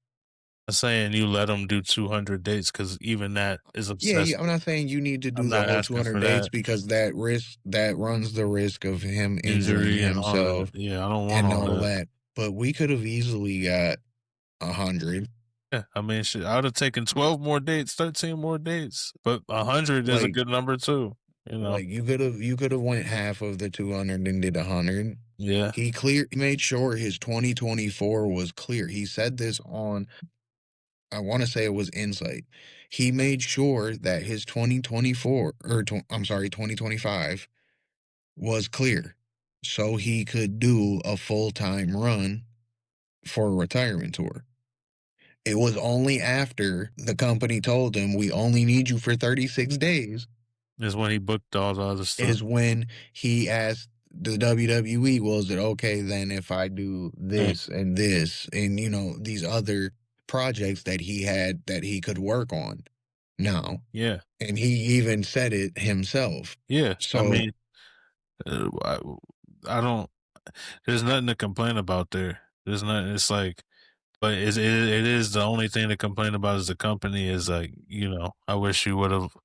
you let them do 200 dates because even that is Yeah, yeah, I'm obsessive. not saying you need to I'm do the not whole asking 200 for dates that because that runs the risk of him injuring injury and all that. himself Yeah, I don't want and all all that. that. But we could have easily got 100. Yeah, I mean, shit, I would have taken 12 more dates, 13 more dates, but 100 is a Like, good number too. You know, you could have went half of the 200 and did 100. yeah, He made sure his 2024 was clear. He said this on, I want to say it was Insight. He made sure that his 2024 or I'm sorry, 2025 was clear so he could do a full-time run for a retirement tour. It was only after the company told him we only need you for 36 days is when he booked all the other stuff. is when he asked the WWE, well, is it okay then if I do Mm, this and these other projects that he had that he could work on now? yeah, And he even said it himself. yeah. I So mean, uh, I, I don't. There's nothing to complain about there. There's nothing. It's like, but it is the only thing to complain about is the company is like, I wish you would have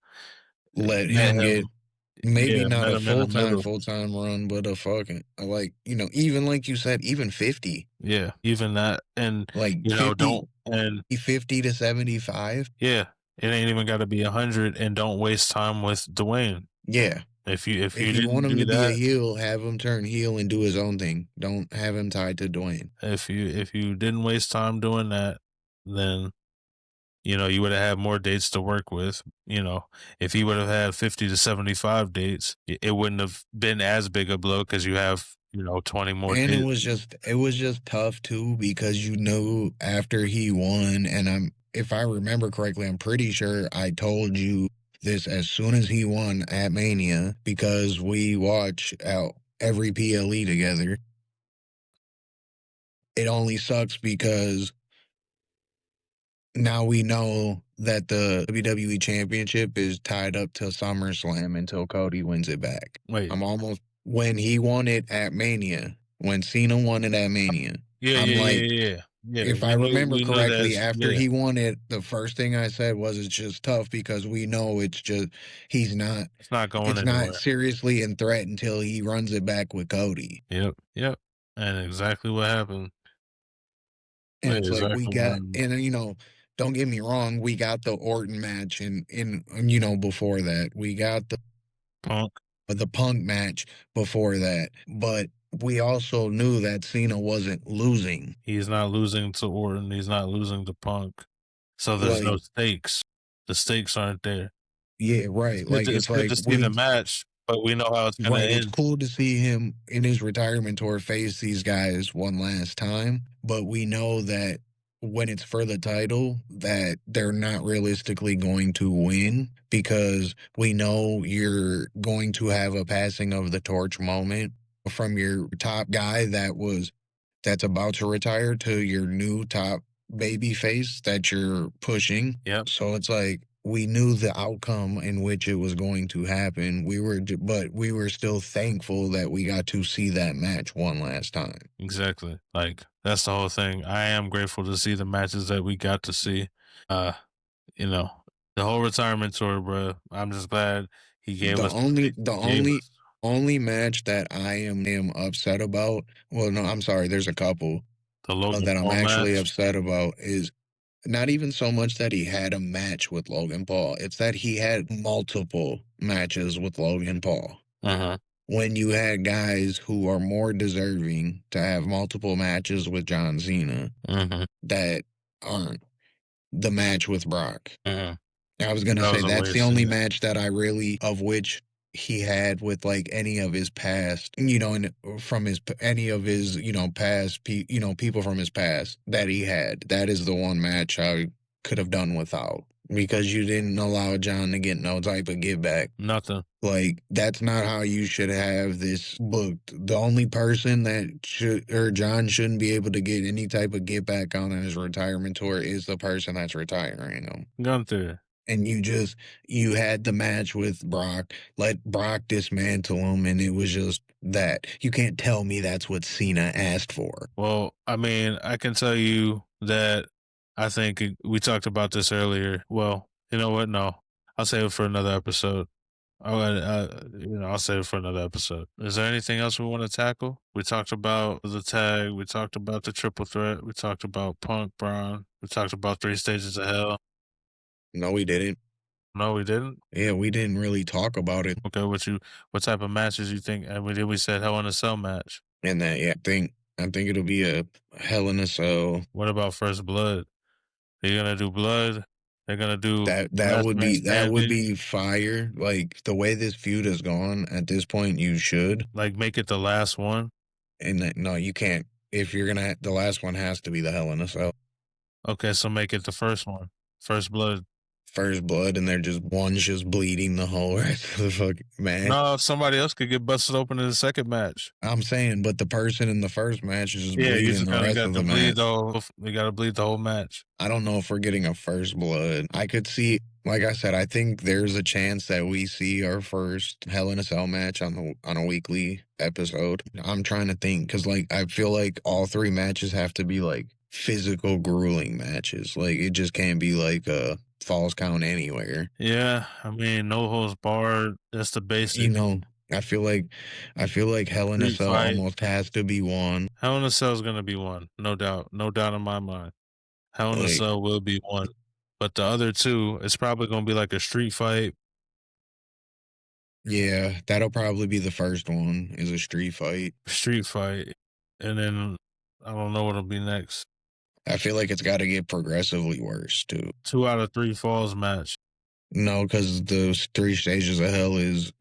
let met him him. get maybe Yeah, not met a him in the middle. full time run, but a fucking like even like you said, even 50, Yeah, even that, and like don't and 50 to 75. yeah, it ain't even got to be 100, and don't waste time with Dwayne. Yeah. If you If you want didn't him do to be a that, heel, have him turn heel and do his own thing. Don't have him tied to Dwayne. if you didn't waste time doing that, then you would have had more dates to work with. If he would have had 50 to 75 dates, it wouldn't have been as big a blow because you have 20 more And dates. it was just tough too because after he won, and if I remember correctly, I'm pretty sure I told you this as soon as he won at Mania because we watch out every PLE together. It only sucks because now we know that the WWE Championship is tied up to SummerSlam until Cody wins it back. Wait, I'm almost when he won it at Mania, when Cena won it at Mania. yeah, I'm yeah, like, yeah, yeah, yeah. if I remember We knew that. correctly, after Yeah, he won it, the first thing I said was it's just tough because we know he's not it's not going it's not anywhere. seriously in threat until he runs it back with Cody. Yep, yep, and exactly what happened. And Yeah, it's like we exactly what got happened. and don't get me wrong, we got the Orton match and before that. We got Punk. the Punk match before that. But we also knew that Cena wasn't losing. He's not losing to Orton. He's not losing to Punk. So there's no Like, stakes. The stakes aren't there. yeah, right. Like It's it's good like to see the match, but we know how it's gonna right, it's end. cool to see him in his retirement tour face these guys one last time, but we know that when it's for the title that they're not realistically going to win because we know you're going to have a passing of the torch moment from your top guy that's about to retire to your new top baby face that you're pushing. Yep. So it's like we knew the outcome in which it was going to happen. But we were still thankful that we got to see that match one last time. Exactly. Like that's the whole thing. I am grateful to see the matches that we got to see. Uh, you know, the whole retirement tour, bro. I'm just glad he gave The us only the he gave only us only match that I am upset about, well, no, I'm sorry, there's a couple the Logan that I'm Paul actually match. upset about is not even so much that he had a match with Logan Paul. It's that he had multiple matches with Logan Paul. Uh-huh. When you had guys who are more deserving to have multiple matches with John Cena Uh-huh. that aren't the match with Brock. Uh-huh. I was gonna That say was a that's the waste, only yeah. match that I really of which he had with like any of his past, and from his any of his, past, people from his past that he had. That is the one match I could have done without because you didn't allow John to get no type of give back. Nothing. Like that's not how you should have this booked. The only person that John shouldn't be able to get any type of get back on his retirement tour is the person that's retiring him. Gunther. And you had the match with Brock, let Brock dismantle him, and it was just that. You can't tell me that's what Cena asked for. Well, I mean, I can tell you that I think we talked about this earlier. Well, you know what? No, I'll save it for another episode. I'll save it for another episode. Is there anything else we want to tackle? We talked about the tag. We talked about the triple threat. We talked about Punk, Bron. We talked about 3 stages of hell. No, we didn't. No, we didn't. Yeah, we didn't really talk about it. Okay, what type of matches you think? And we said Hell in a Cell match. And that, yeah, I think it'll be a Hell in a Cell. What about First Blood? They're gonna do Blood. They're gonna do That Last would Man be Standing. fire. Like the way this feud has gone at this point, you should. Like make it the last one. And that, no, you can't. If you're gonna, the last one has to be the Hell in a Cell. Okay, so make it the first one. First Blood. First blood, and they're just one's just bleeding the whole rest of the fucking match. No, somebody else could get busted open in the second match. I'm saying, but the person in the first match is just Yeah, you bleeding just the gotta rest got of to the bleed match. the whole. You gotta bleed the whole match. I don't know if we're getting a first blood. I could see, like I said, I think there's a chance that we see our first Hell in a Cell match on a weekly episode. I'm trying to think because like I feel like all three matches have to be like physical, grueling matches. Like it just can't be like a falls count anywhere. Yeah, I mean, no holds barred. That's the You basic know, I feel like Hell in a street Cell fight. almost has to be one. Hell in a Cell is gonna be one, no doubt, no doubt in my mind. Hell in a Like, Cell will be one, but the other two, it's probably gonna be like a street fight. yeah, that'll probably be the first one is a street fight. Street fight, and then I don't know what'll be next. I feel like it's got to get progressively worse too. 2 out of 3 falls match. No, because the three stages of hell is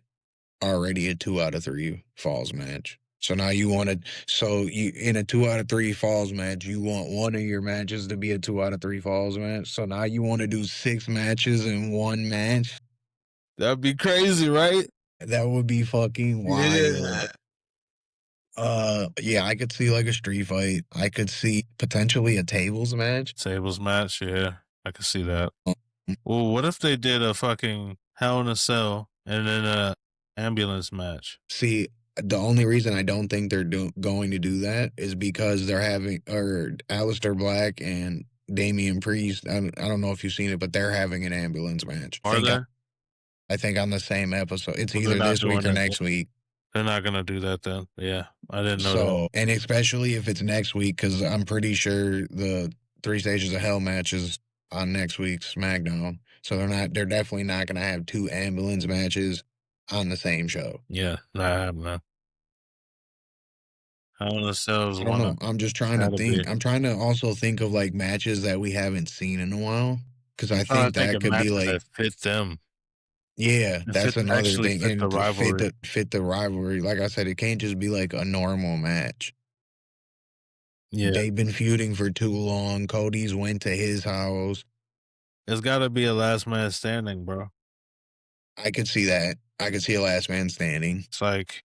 already a 2 out of 3 falls match. So now you want to, so you in a 2 out of 3 falls match, you want one of your matches to be a 2 out of 3 falls match. So now you want to do 6 matches in one match. That'd be crazy, right? That would be fucking wild. Yeah. Yeah, I could see like a street fight. I could see potentially a tables match. Tables match, yeah. I can see that. Um, Well, what if they did a fucking Hell in a Cell and then a ambulance match? See, the only reason I don't think they're going to do that is because they're having, or Aleister Black and Damian Priest. I don't know if you've seen it, but they're having an ambulance match. Are they? I think on the same episode. It's Well, they're either not this doing week or that next then. week. They're not gonna do that then. Yeah, I didn't know that. So, and especially if it's next week, because I'm pretty sure the Three Stages of Hell match is on next week's SmackDown. So they're definitely not going to have 2 ambulance matches on the same show. Yeah, not happening. Hell in a Cell is I don't one know. of I'm just trying to gotta be. think. I'm trying to also think of like matches that we haven't seen in a while. Because I'm I trying to think think that of could be matches that like, fit them. yeah, That that's another actually thing. fit the And to rivalry. fit the rivalry. Like I said, it can't just be like a normal match. Yeah, They've been feuding for too long. Cody's went to his house. it's gotta be a last man standing, bro. I could see that. I could see a last man standing. It's like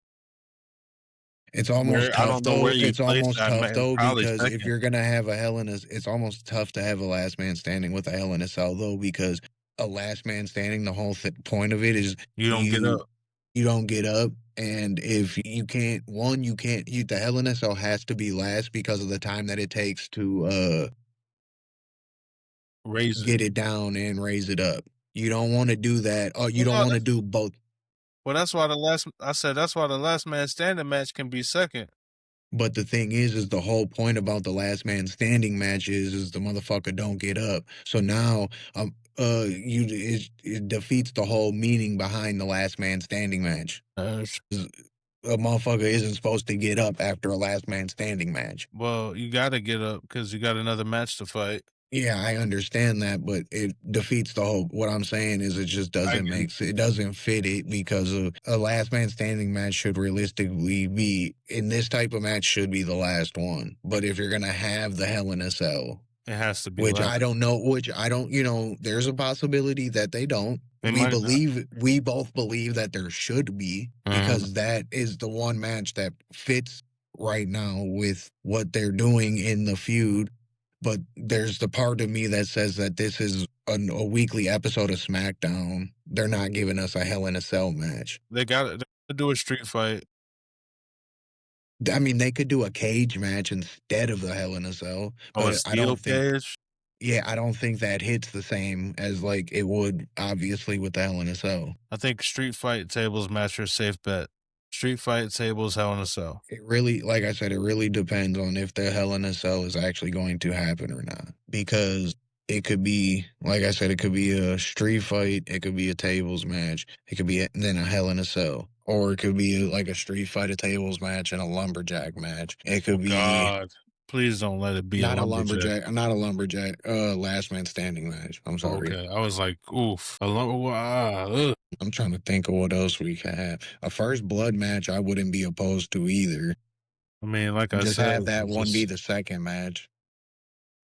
It's where almost I tough don't know where though. you It's place almost that, tough man. though Probably because if second. you're gonna have a Hell in a, it's almost tough to have a last man standing with a Hell in a Cell though because a last man standing. The whole point of it is You don't get you up. you don't get up, and if you can't, one, you can't. The Hell in a Cell has to be last because of the time that it takes to Raise it. get it down and raise it up. You don't want to do that. Oh, you Well, don't no, want to that's do both. well, that's why the last I said that's why the last man standing match can be second. But the thing is the whole point about the last man standing match is the motherfucker don't get up. So now, it defeats the whole meaning behind the last man standing match. Uh, A motherfucker isn't supposed to get up after a last man standing match. well, you gotta get up because you got another match to fight. Yeah, I understand that, but it defeats the whole. What I'm saying is, it just I doesn't get it. it doesn't fit it because of a last man standing match should realistically be in this type of match should be the last one. But if you're gonna have the Hell in a Cell, It has to be which last. I don't know, which I don't, there's a possibility that they don't. They might not. We both believe that there should be Mhm. because that is the one match that fits right now with what they're doing in the feud. But there's the part of me that says that this is a weekly episode of SmackDown. They're not giving us a Hell in a Cell match. They got to do a street fight. I mean, they could do a cage match instead of the Hell in a Cell, Oh, a but I steel don't think cage. yeah, I don't think that hits the same as like it would obviously with the Hell in a Cell. I think street fight tables match your safe bet. Street fight tables Hell in a Cell. It really, like I said, it really depends on if the Hell in a Cell is actually going to happen or not. Because it could be, like I said, it could be a street fight, it could be a tables match, it could be then a Hell in a Cell. Or it could be like a street fight, a tables match, and a lumberjack match. It Oh could be God, please don't let it be a lumberjack. not a lumberjack, last man standing match. I'm sorry. Okay, I was like, oof, a lumber. Ugh. I'm trying to think of what else we could have. A first blood match I wouldn't be opposed to either. I mean, like I Just said, have that one be just the second match.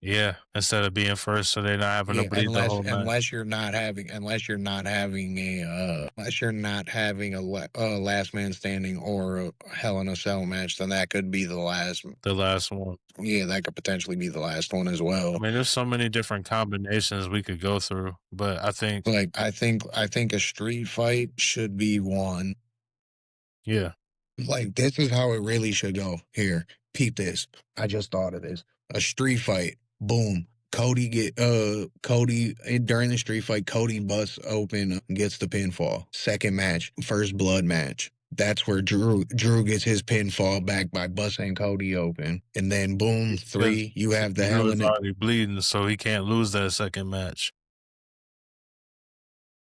yeah. Instead of being first, so they're not having to Yeah, bleed the whole match. unless you're not having a last man standing or a Hell in a Cell match, then that could be the last. The last one. Yeah, that could potentially be the last one as I well. mean, there's so many different combinations we could go through, but I think, Like I think a street fight should be one. yeah, Like this is how it really should go. Here, peep this. I just thought of this. A street fight. Boom. Cody during the street fight, Cody busts open, gets the pinfall. Second match, first blood match. That's where Drew gets his pinfall back by busting Cody open. And then boom, because three, you have the Drew Hell is in it. already bleeding, so he can't lose that second match.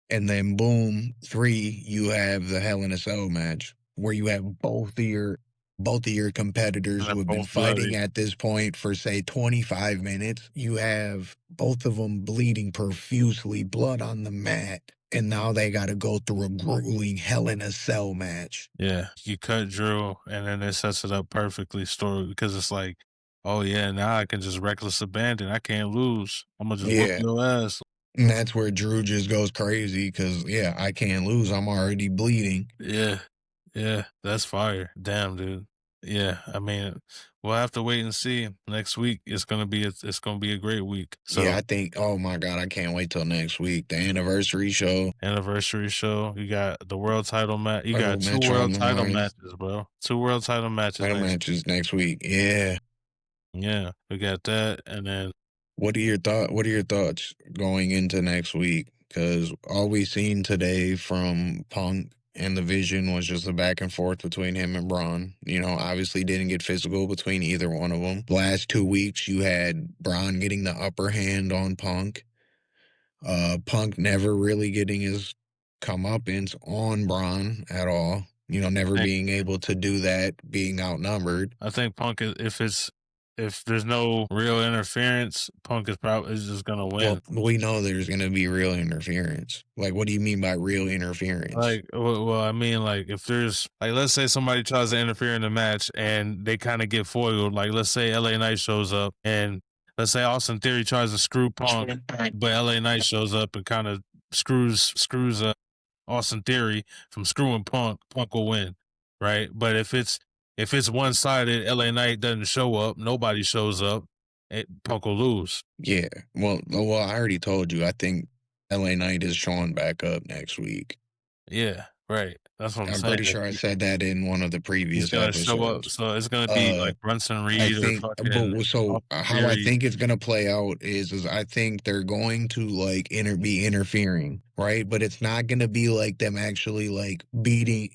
And then boom, three, you have the Hell in a Cell match where you have both of your And competitors they're who have been both fighting bloody. at this point for say 25 minutes. You have both of them bleeding profusely, blood on the mat, and now they got to go through a grueling Hell in a Cell match. Yeah, you cut Drew, and then it sets it up perfectly, story because it's like, oh yeah, now I can just reckless abandon. I can't lose. I'm gonna just whoop Yeah. your ass. And that's where Drew just goes crazy because, yeah, I can't lose. I'm already bleeding. Yeah, yeah, that's fire. Damn, dude. Yeah, I mean, we'll have to wait and see. Next week, it's gonna be a great week. Yeah, So I think, oh my God, I can't wait till next week. The anniversary show, anniversary show. You got the world title match. You title got two match on world the title line. matches, bro. Two world title matches Title next. matches next week. Yeah. Yeah, we got that, and then What are your thoughts going into next week? Because all we seen today from Punk and the Vision was just a back and forth between him and Braun. Obviously didn't get physical between either one of them. Last 2 weeks, you had Braun getting the upper hand on Punk. Punk never really getting his comeuppance on Braun at all. Never I think being able to do that, being outnumbered. I think Punk is if there's no real interference, Punk is just gonna Well, win. we know there's going to be real interference. Like, what do you mean by real interference? Like, well, I mean, like, if there's like, let's say somebody tries to interfere in the match and they kind of get foiled. Like, let's say LA Knight shows up and let's say Austin Theory tries to screw Punk, but LA Knight shows up and kind of screws Austin Theory from screwing Punk. Punk will win, right? But if it's one sided, LA Knight doesn't show up, nobody shows up, Punk will lose. Yeah. Well, I already told you. I think LA Knight is showing back up next week. Yeah, right. That's what I'm I'm saying. pretty sure I said that in one of the He's previous gonna show up, episodes. so it's gonna be Uh, like Brunson I Reed or think, fucking but so Austin how I Theory. think it's gonna play out is I think they're going to like be interfering, right? But it's not gonna be like them actually like beating,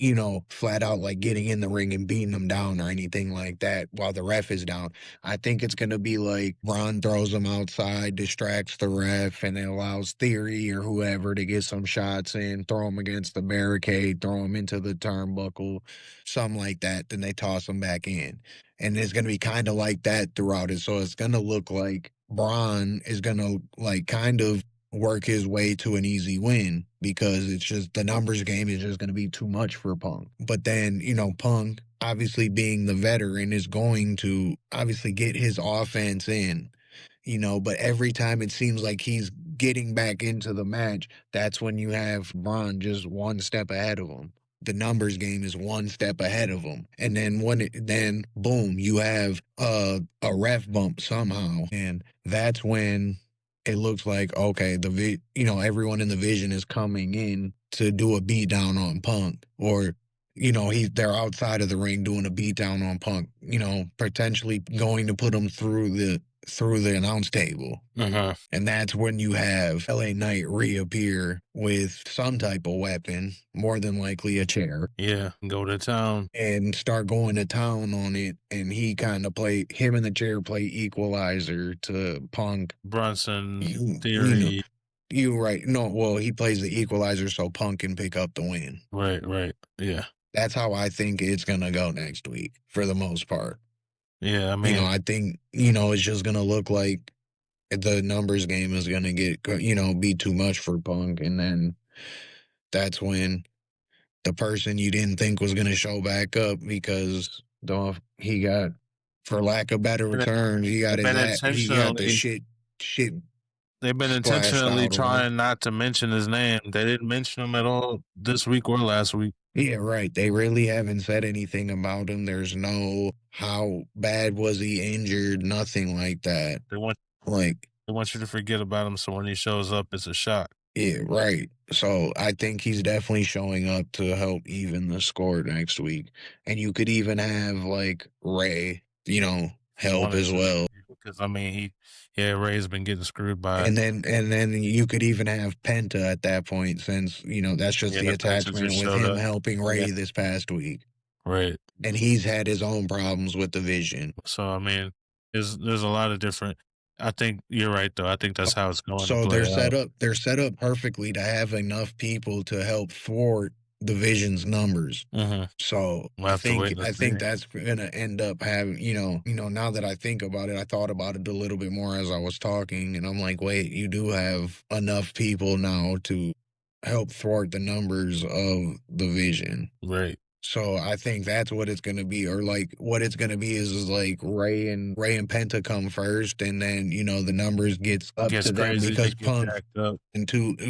flat out like getting in the ring and beating them down or anything like that while the ref is down. I think it's gonna be like Ron throws them outside, distracts the ref, and it allows Theory or whoever to get some shots in, throw them against the barricade, throw them into the turnbuckle, something like that. Then they toss them back in, and it's going to be kind of like that throughout it. So it's going to look like Braun is going to like kind of work his way to an easy win because it's just the numbers game is just going to be too much for Punk. But then, Punk obviously being the veteran is going to obviously get his offense in. But every time it seems like he's getting back into the match, that's when you have Braun just one step ahead of him. The numbers game is one step ahead of them, and then then boom, you have a ref bump somehow, and that's when it looks like okay, everyone in the vision is coming in to do a beat down on Punk, or they're outside of the ring doing a beat down on Punk, potentially going to put him through the announce table. Uh-huh. And that's when you have LA Knight reappear with some type of weapon, more than likely a chair, Yeah, go to town. and start going to town on it. And he kind of him and the chair play equalizer to Punk. Brunson You know, Theory. you right. No, well, he plays the equalizer so Punk can pick up the win. Right. Yeah. That's how I think it's going to go next week for the most part. Yeah, I mean, I think, it's just going to look like the numbers game is going to be too much for Punk. And then that's when the person you didn't think was going to show back up because he got, for lack of better they've terms, been he got the intentionally shit they've been splashed intentionally out of him. trying not to mention his name. They didn't mention him at all this week or last week. Yeah, right. They really haven't said anything about him. There's no how bad was he injured, nothing like that. They want Like, they want you to forget about him, so when he shows up, it's a shock. yeah, right. So I think he's definitely showing up to help even the score next week. And you could even have like Ray, He help wanted as to well. because I mean Ray's been getting screwed by And then you could even have Penta at that point since, that's just the Penta attachment just with showed him up. helping Yeah, Ray this past week. right. And he's had his own problems with the vision. So I mean, there's a lot of different. I think you're right though. I think that's how it's going to So play out. they're set up perfectly to have enough people to help thwart the Vision's numbers. Mm-hmm. So We'll have to wait and I see. think that's gonna end up having, now that I think about it, I thought about it a little bit more as I was talking, and I'm like, wait, you do have enough people now to help thwart the numbers of the Vision. Right. So I think that's what it's gonna be, or like what it's gonna be is like Ray and Penta come first, and then the numbers gets up Gets to them crazy. They because get jacked up.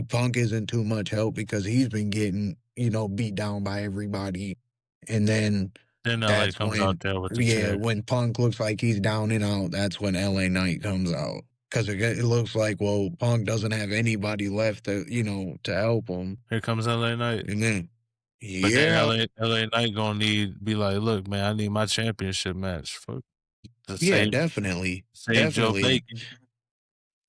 Punk isn't too much help because he's been getting beat down by everybody, and then Then LA that's comes out when there with the chair. when Punk looks like he's down and out, that's when LA Knight comes out. Because it looks like, well, Punk doesn't have anybody left to help him. Here comes LA Knight. And then, But then yeah, LA Knight gonna be like, look, man, I need my championship match. Fuck. To yeah, save definitely, Joe definitely. Bacon.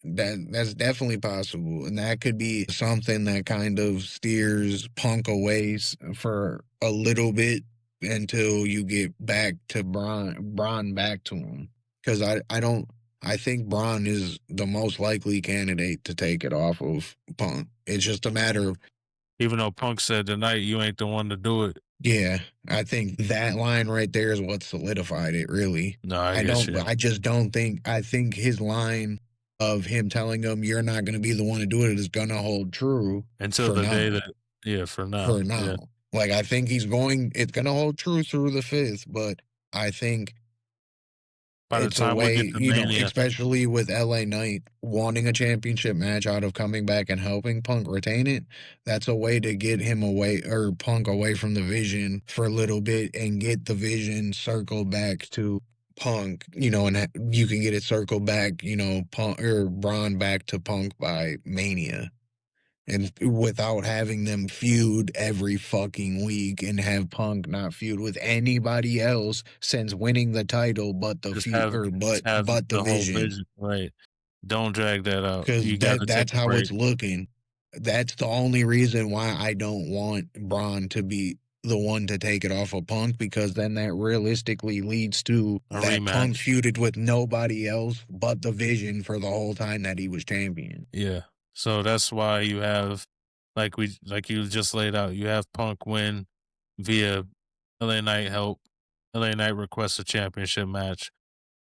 That's definitely possible, and that could be something that kind of steers Punk away for a little bit until you get back to Braun back to him. Because I don't I think Braun is the most likely candidate to take it off of Punk. It's just a matter of Even though Punk said tonight you ain't the one to do it. yeah. I think that line right there is what solidified it. Really, No, I guess you. I just don't think. I think his line of him telling him you're not going to be the one to do it is going to hold true Until for the day now. that for now. For now, Yeah. like I think it's going to hold true through the 5th, but I think By the it's a time we way, get to Mania, especially with LA Knight wanting a championship match out of coming back and helping Punk retain it. That's a way to get him away or Punk away from the Vision for a little bit and get the Vision circled back to Punk, and you can get it circled back, Punk or Braun back to Punk by Mania. and without having them feud every fucking week and have Punk not feud with anybody else since winning the title, but the Just feud have or just have but the the whole Vision, vision, right. Don't drag that out. because You gotta take that's a how break. it's looking. That's the only reason why I don't want Braun to be the one to take it off of Punk, because then that realistically leads to A that Punk rematch. feuded with nobody else but the Vision for the whole time that he was champion. Yeah. So that's why you have like you just laid out, you have Punk win via LA Knight help. LA Knight requests a championship match.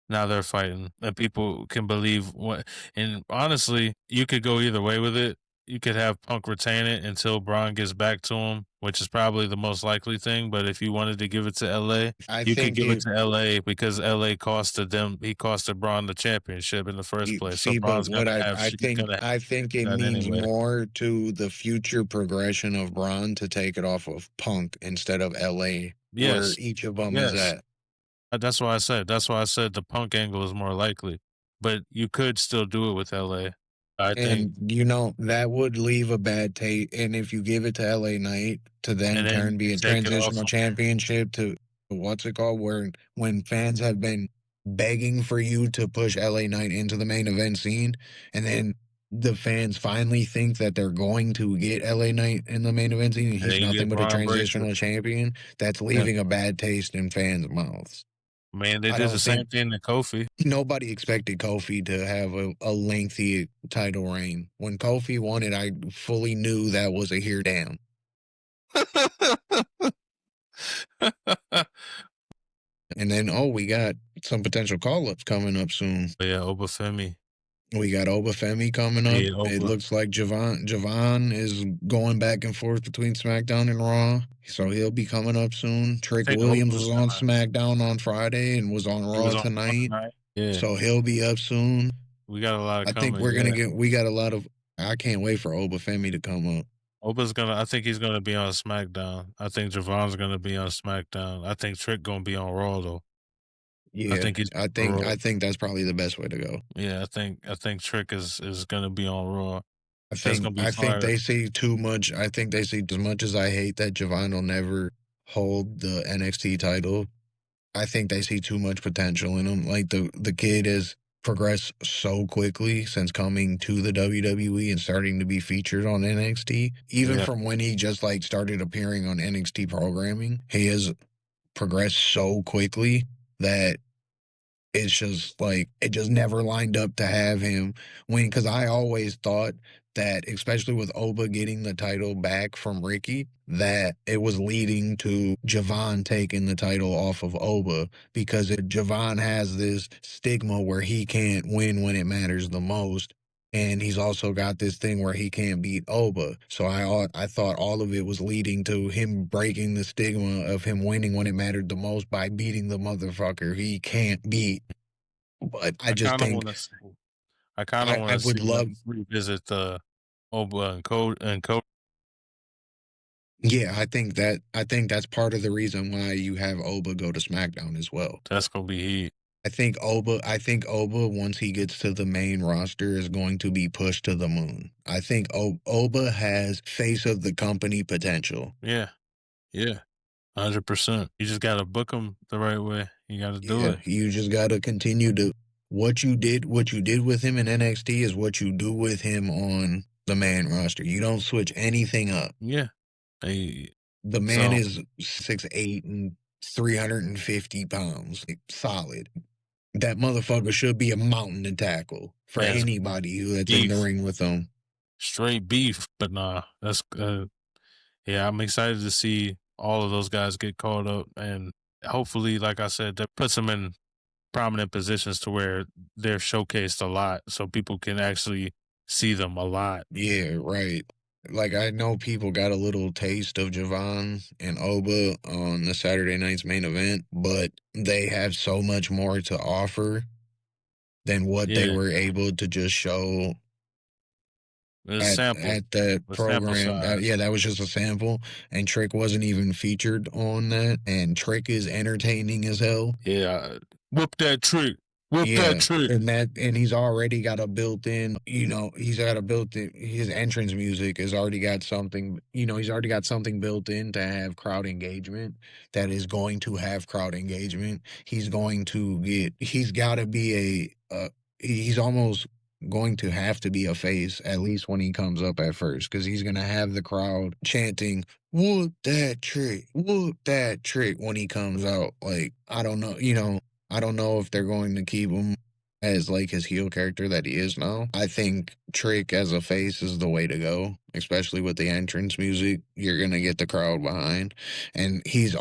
Now they're fighting, and people can believe what. And honestly, you could go either way with it. You could have Punk retain it until Braun gets back to him, which is probably the most likely thing. But if you wanted to give it to LA, I you could think give it it to LA because LA costed them. He costed Braun the championship in the first place. So See, but Braun's what gonna have. He's gonna have I think it that means anyway. more to the future progression of Braun to take it off of Punk instead of LA, where Yes, each of them is yes. at. That's why I said. That's why I said the Punk angle is more likely. But you could still do it with LA. I think, And that would leave a bad taste. And if you give it to LA Knight to then and then turn be a take it off transitional him. championship to what's it called, where when fans have been begging for you to push LA Knight into the main event scene, and then the fans finally think that they're going to get LA Knight in the main event scene, and And he's then you nothing get but a Bron Breakker. transitional champion. That's Yeah. leaving a bad taste in fans' mouths. Man, they I did the don't same think thing to Kofi. nobody expected Kofi to have a lengthy title reign. When Kofi won it, I fully knew that was a here down. And then, oh, we got some potential call ups coming up soon. But yeah, Obafemi. We got Obafemi coming up. Yeah, It Oba. looks like Javon is going back and forth between SmackDown and Raw, so he'll be coming up soon. I Trick think Williams Oba's was on gonna. SmackDown on Friday and was on He Raw was on Raw tonight, tonight. Yeah, so he'll be up soon. we got a lot I think coming. we're gonna Yeah, get. We got a lot of. I can't wait for Obafemi to come up. Oba's gonna. I think he's gonna be on SmackDown. I think Javon's gonna be on SmackDown. I think Trick gonna be on Raw though. I Yeah, think he's on Raw. I think that's probably the best way to go. Yeah, I think Trick is gonna be on Raw. That's gonna be I think fire. they see too much. I think they see, as much as I hate that Javon will never hold the NXT title, I think they see too much potential in him. Like the kid has progressed so quickly since coming to the WWE and starting to be featured on NXT. Even Yeah, from when he just like started appearing on NXT programming, he has progressed so quickly that it's just like it just never lined up to have him win, because I always thought that, especially with Oba getting the title back from Ricky, that it was leading to Javon taking the title off of Oba, because Javon has this stigma where he can't win when it matters the most. And he's also got this thing where he can't beat Oba. So I thought all of it was leading to him breaking the stigma of him winning when it mattered the most by beating the motherfucker he can't beat. But I I just kind of think want to see. I kind of I want to would see love. them revisit the Oba and Code. Yeah, I think that's part of the reason why you have Oba go to SmackDown as well. That's gonna be heat. I think Oba, once he gets to the main roster, is going to be pushed to the moon. I think Oba has face of the company potential. Yeah, yeah, 100%. You just gotta book them the right way. You gotta do Yeah, it. you just got to continue to what you did with him in NXT is what you do with him on the main roster. You don't switch anything up. Yeah. Hey, The man so is 6'8" and 350 pounds, like, solid. That motherfucker should be a mountain to tackle for yeah, it's anybody that's in the beef, ring with him. straight beef. But nah, that's yeah. I'm excited to see all of those guys get called up, and hopefully, like I said, that puts them in prominent positions to where they're showcased a lot, so people can actually see them a lot. Yeah, right. Like, I know people got a little taste of Javon and Oba on the Saturday night's main event, but they have so much more to offer than what they Yeah, were able to just show a sample, at that a sample program. size. Yeah, that was just a sample, and Trick wasn't even featured on that. And Trick is entertaining as hell. Yeah, whoop that trick. Whoop that Yeah, trick. and he's already got a built-in, he's got a built-in his entrance music has already got something, he's already got something built in to have crowd engagement that is going to have crowd engagement. He's gotta be he's almost going to have to be a face, at least when he comes up at first, because he's gonna have the crowd chanting, whoop that trick when he comes out. Like, I don't know, I don't know if they're going to keep him as like his heel character that he is now. I think Trick as a face is the way to go, especially with the entrance music. You're gonna get the crowd behind, and he's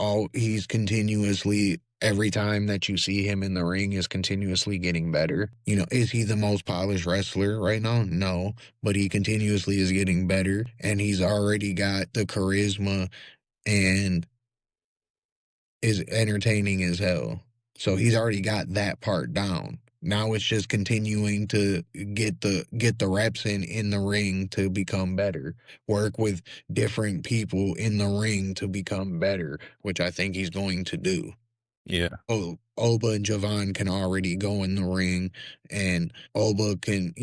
continuously, every time that you see him in the ring, is continuously getting better. Is he the most polished wrestler right now? No, but he continuously is getting better, and he's already got the charisma and is entertaining as hell. So he's already got that part down. Now it's just continuing to get the reps in the ring to become better. Work with different people in the ring to become better, which I think he's going to do. Yeah. Oh, Oba and Javon can already go in the ring, and Oba can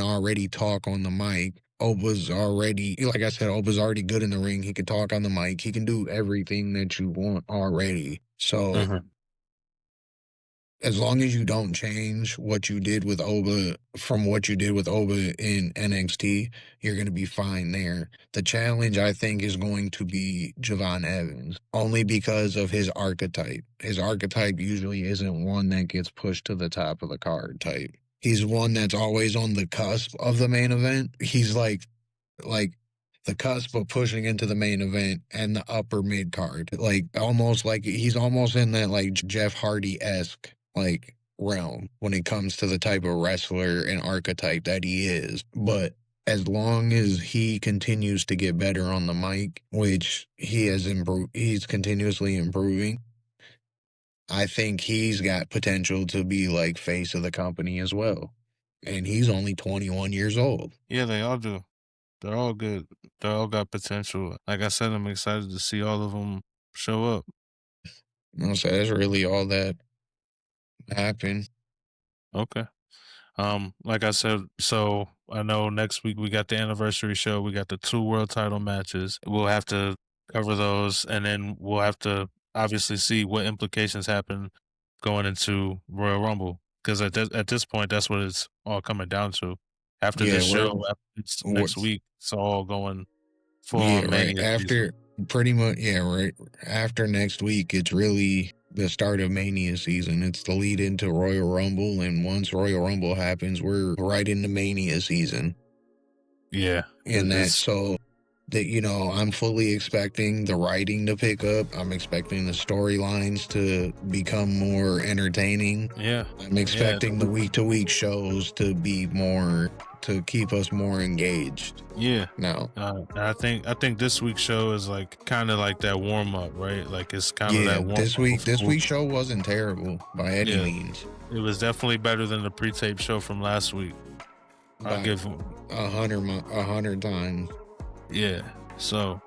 already talk on the mic. Oba's already, like I said, Oba's already good in the ring. He can talk on the mic. He can do everything that you want already. So Mhm. as long as you don't change what you did with Oba from what you did with Oba in NXT, you're going to be fine there. The challenge, I think, is going to be Javon Evans, only because of his archetype. His archetype usually isn't one that gets pushed to the top of the card type. He's one that's always on the cusp of the main event. He's like the cusp of pushing into the main event and the upper mid card. Like, almost like he's almost in that like Jeff Hardy esque like realm when it comes to the type of wrestler and archetype that he is. But as long as he continues to get better on the mic, which he has improved, he's continuously improving. I think he's got potential to be like face of the company as well. And he's only 21 years old. Yeah, they all do. They're all good. They all got potential. Like I said, I'm excited to see all of them show up. So that's really all that happened. Okay. Like I said, so I know next week we got the anniversary show. We got the 2 world title matches. We'll have to cover those, and then we'll have to obviously see what implications happen going into Royal Rumble. Because at this point, that's what it's all coming down to. After Yeah, this show, after next what's week, it's all going full yeah, on right. Mania season. After pretty much, yeah, right. After next week, it's really the start of Mania season. It's the lead into Royal Rumble, and once Royal Rumble happens, we're right into Mania season. Yeah, And that, it's so that, I'm fully expecting the writing to pick up. I'm expecting the storylines to become more entertaining. yeah, I'm yeah. expecting the week to week shows to be more, to keep us more engaged. Yeah. Now, I think this week's show is like kind of like that warm up, right? Like it's kind of yeah, that warm this up week this before. week's show wasn't terrible by any Yeah, means. it was definitely better than the pre-tape show from last week. I'll By give him. a hundred times. Yeah. So,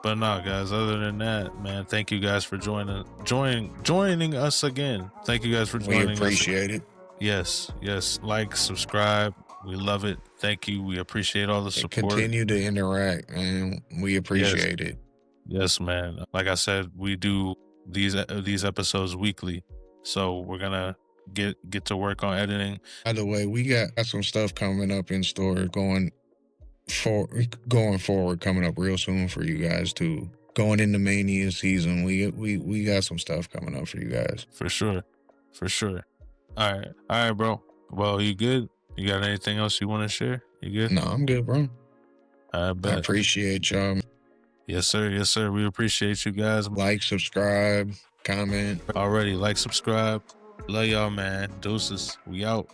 but no, guys. Other than that, man, thank you guys for joining us again. Thank you guys for We joining us. appreciate it. Yes, yes. Like, subscribe. We love it. Thank you. We appreciate all the And support. continue to interact, and we Yes, appreciate it. yes, man. Like I said, we do these episodes weekly, so we're gonna get to work on editing. By the way, we got some stuff coming up in store for going forward, coming up real soon for you guys too. Going into Mania season, we got some stuff coming up for you guys. For sure, for sure. All right, bro. Well, you good? You got anything else you want to share? You good? No, I'm good, bro. I I bet. appreciate y'all. Yes, sir. Yes, sir. We appreciate you guys. Like, subscribe, comment. Already like, subscribe. Love y'all, man. Deuces. We out.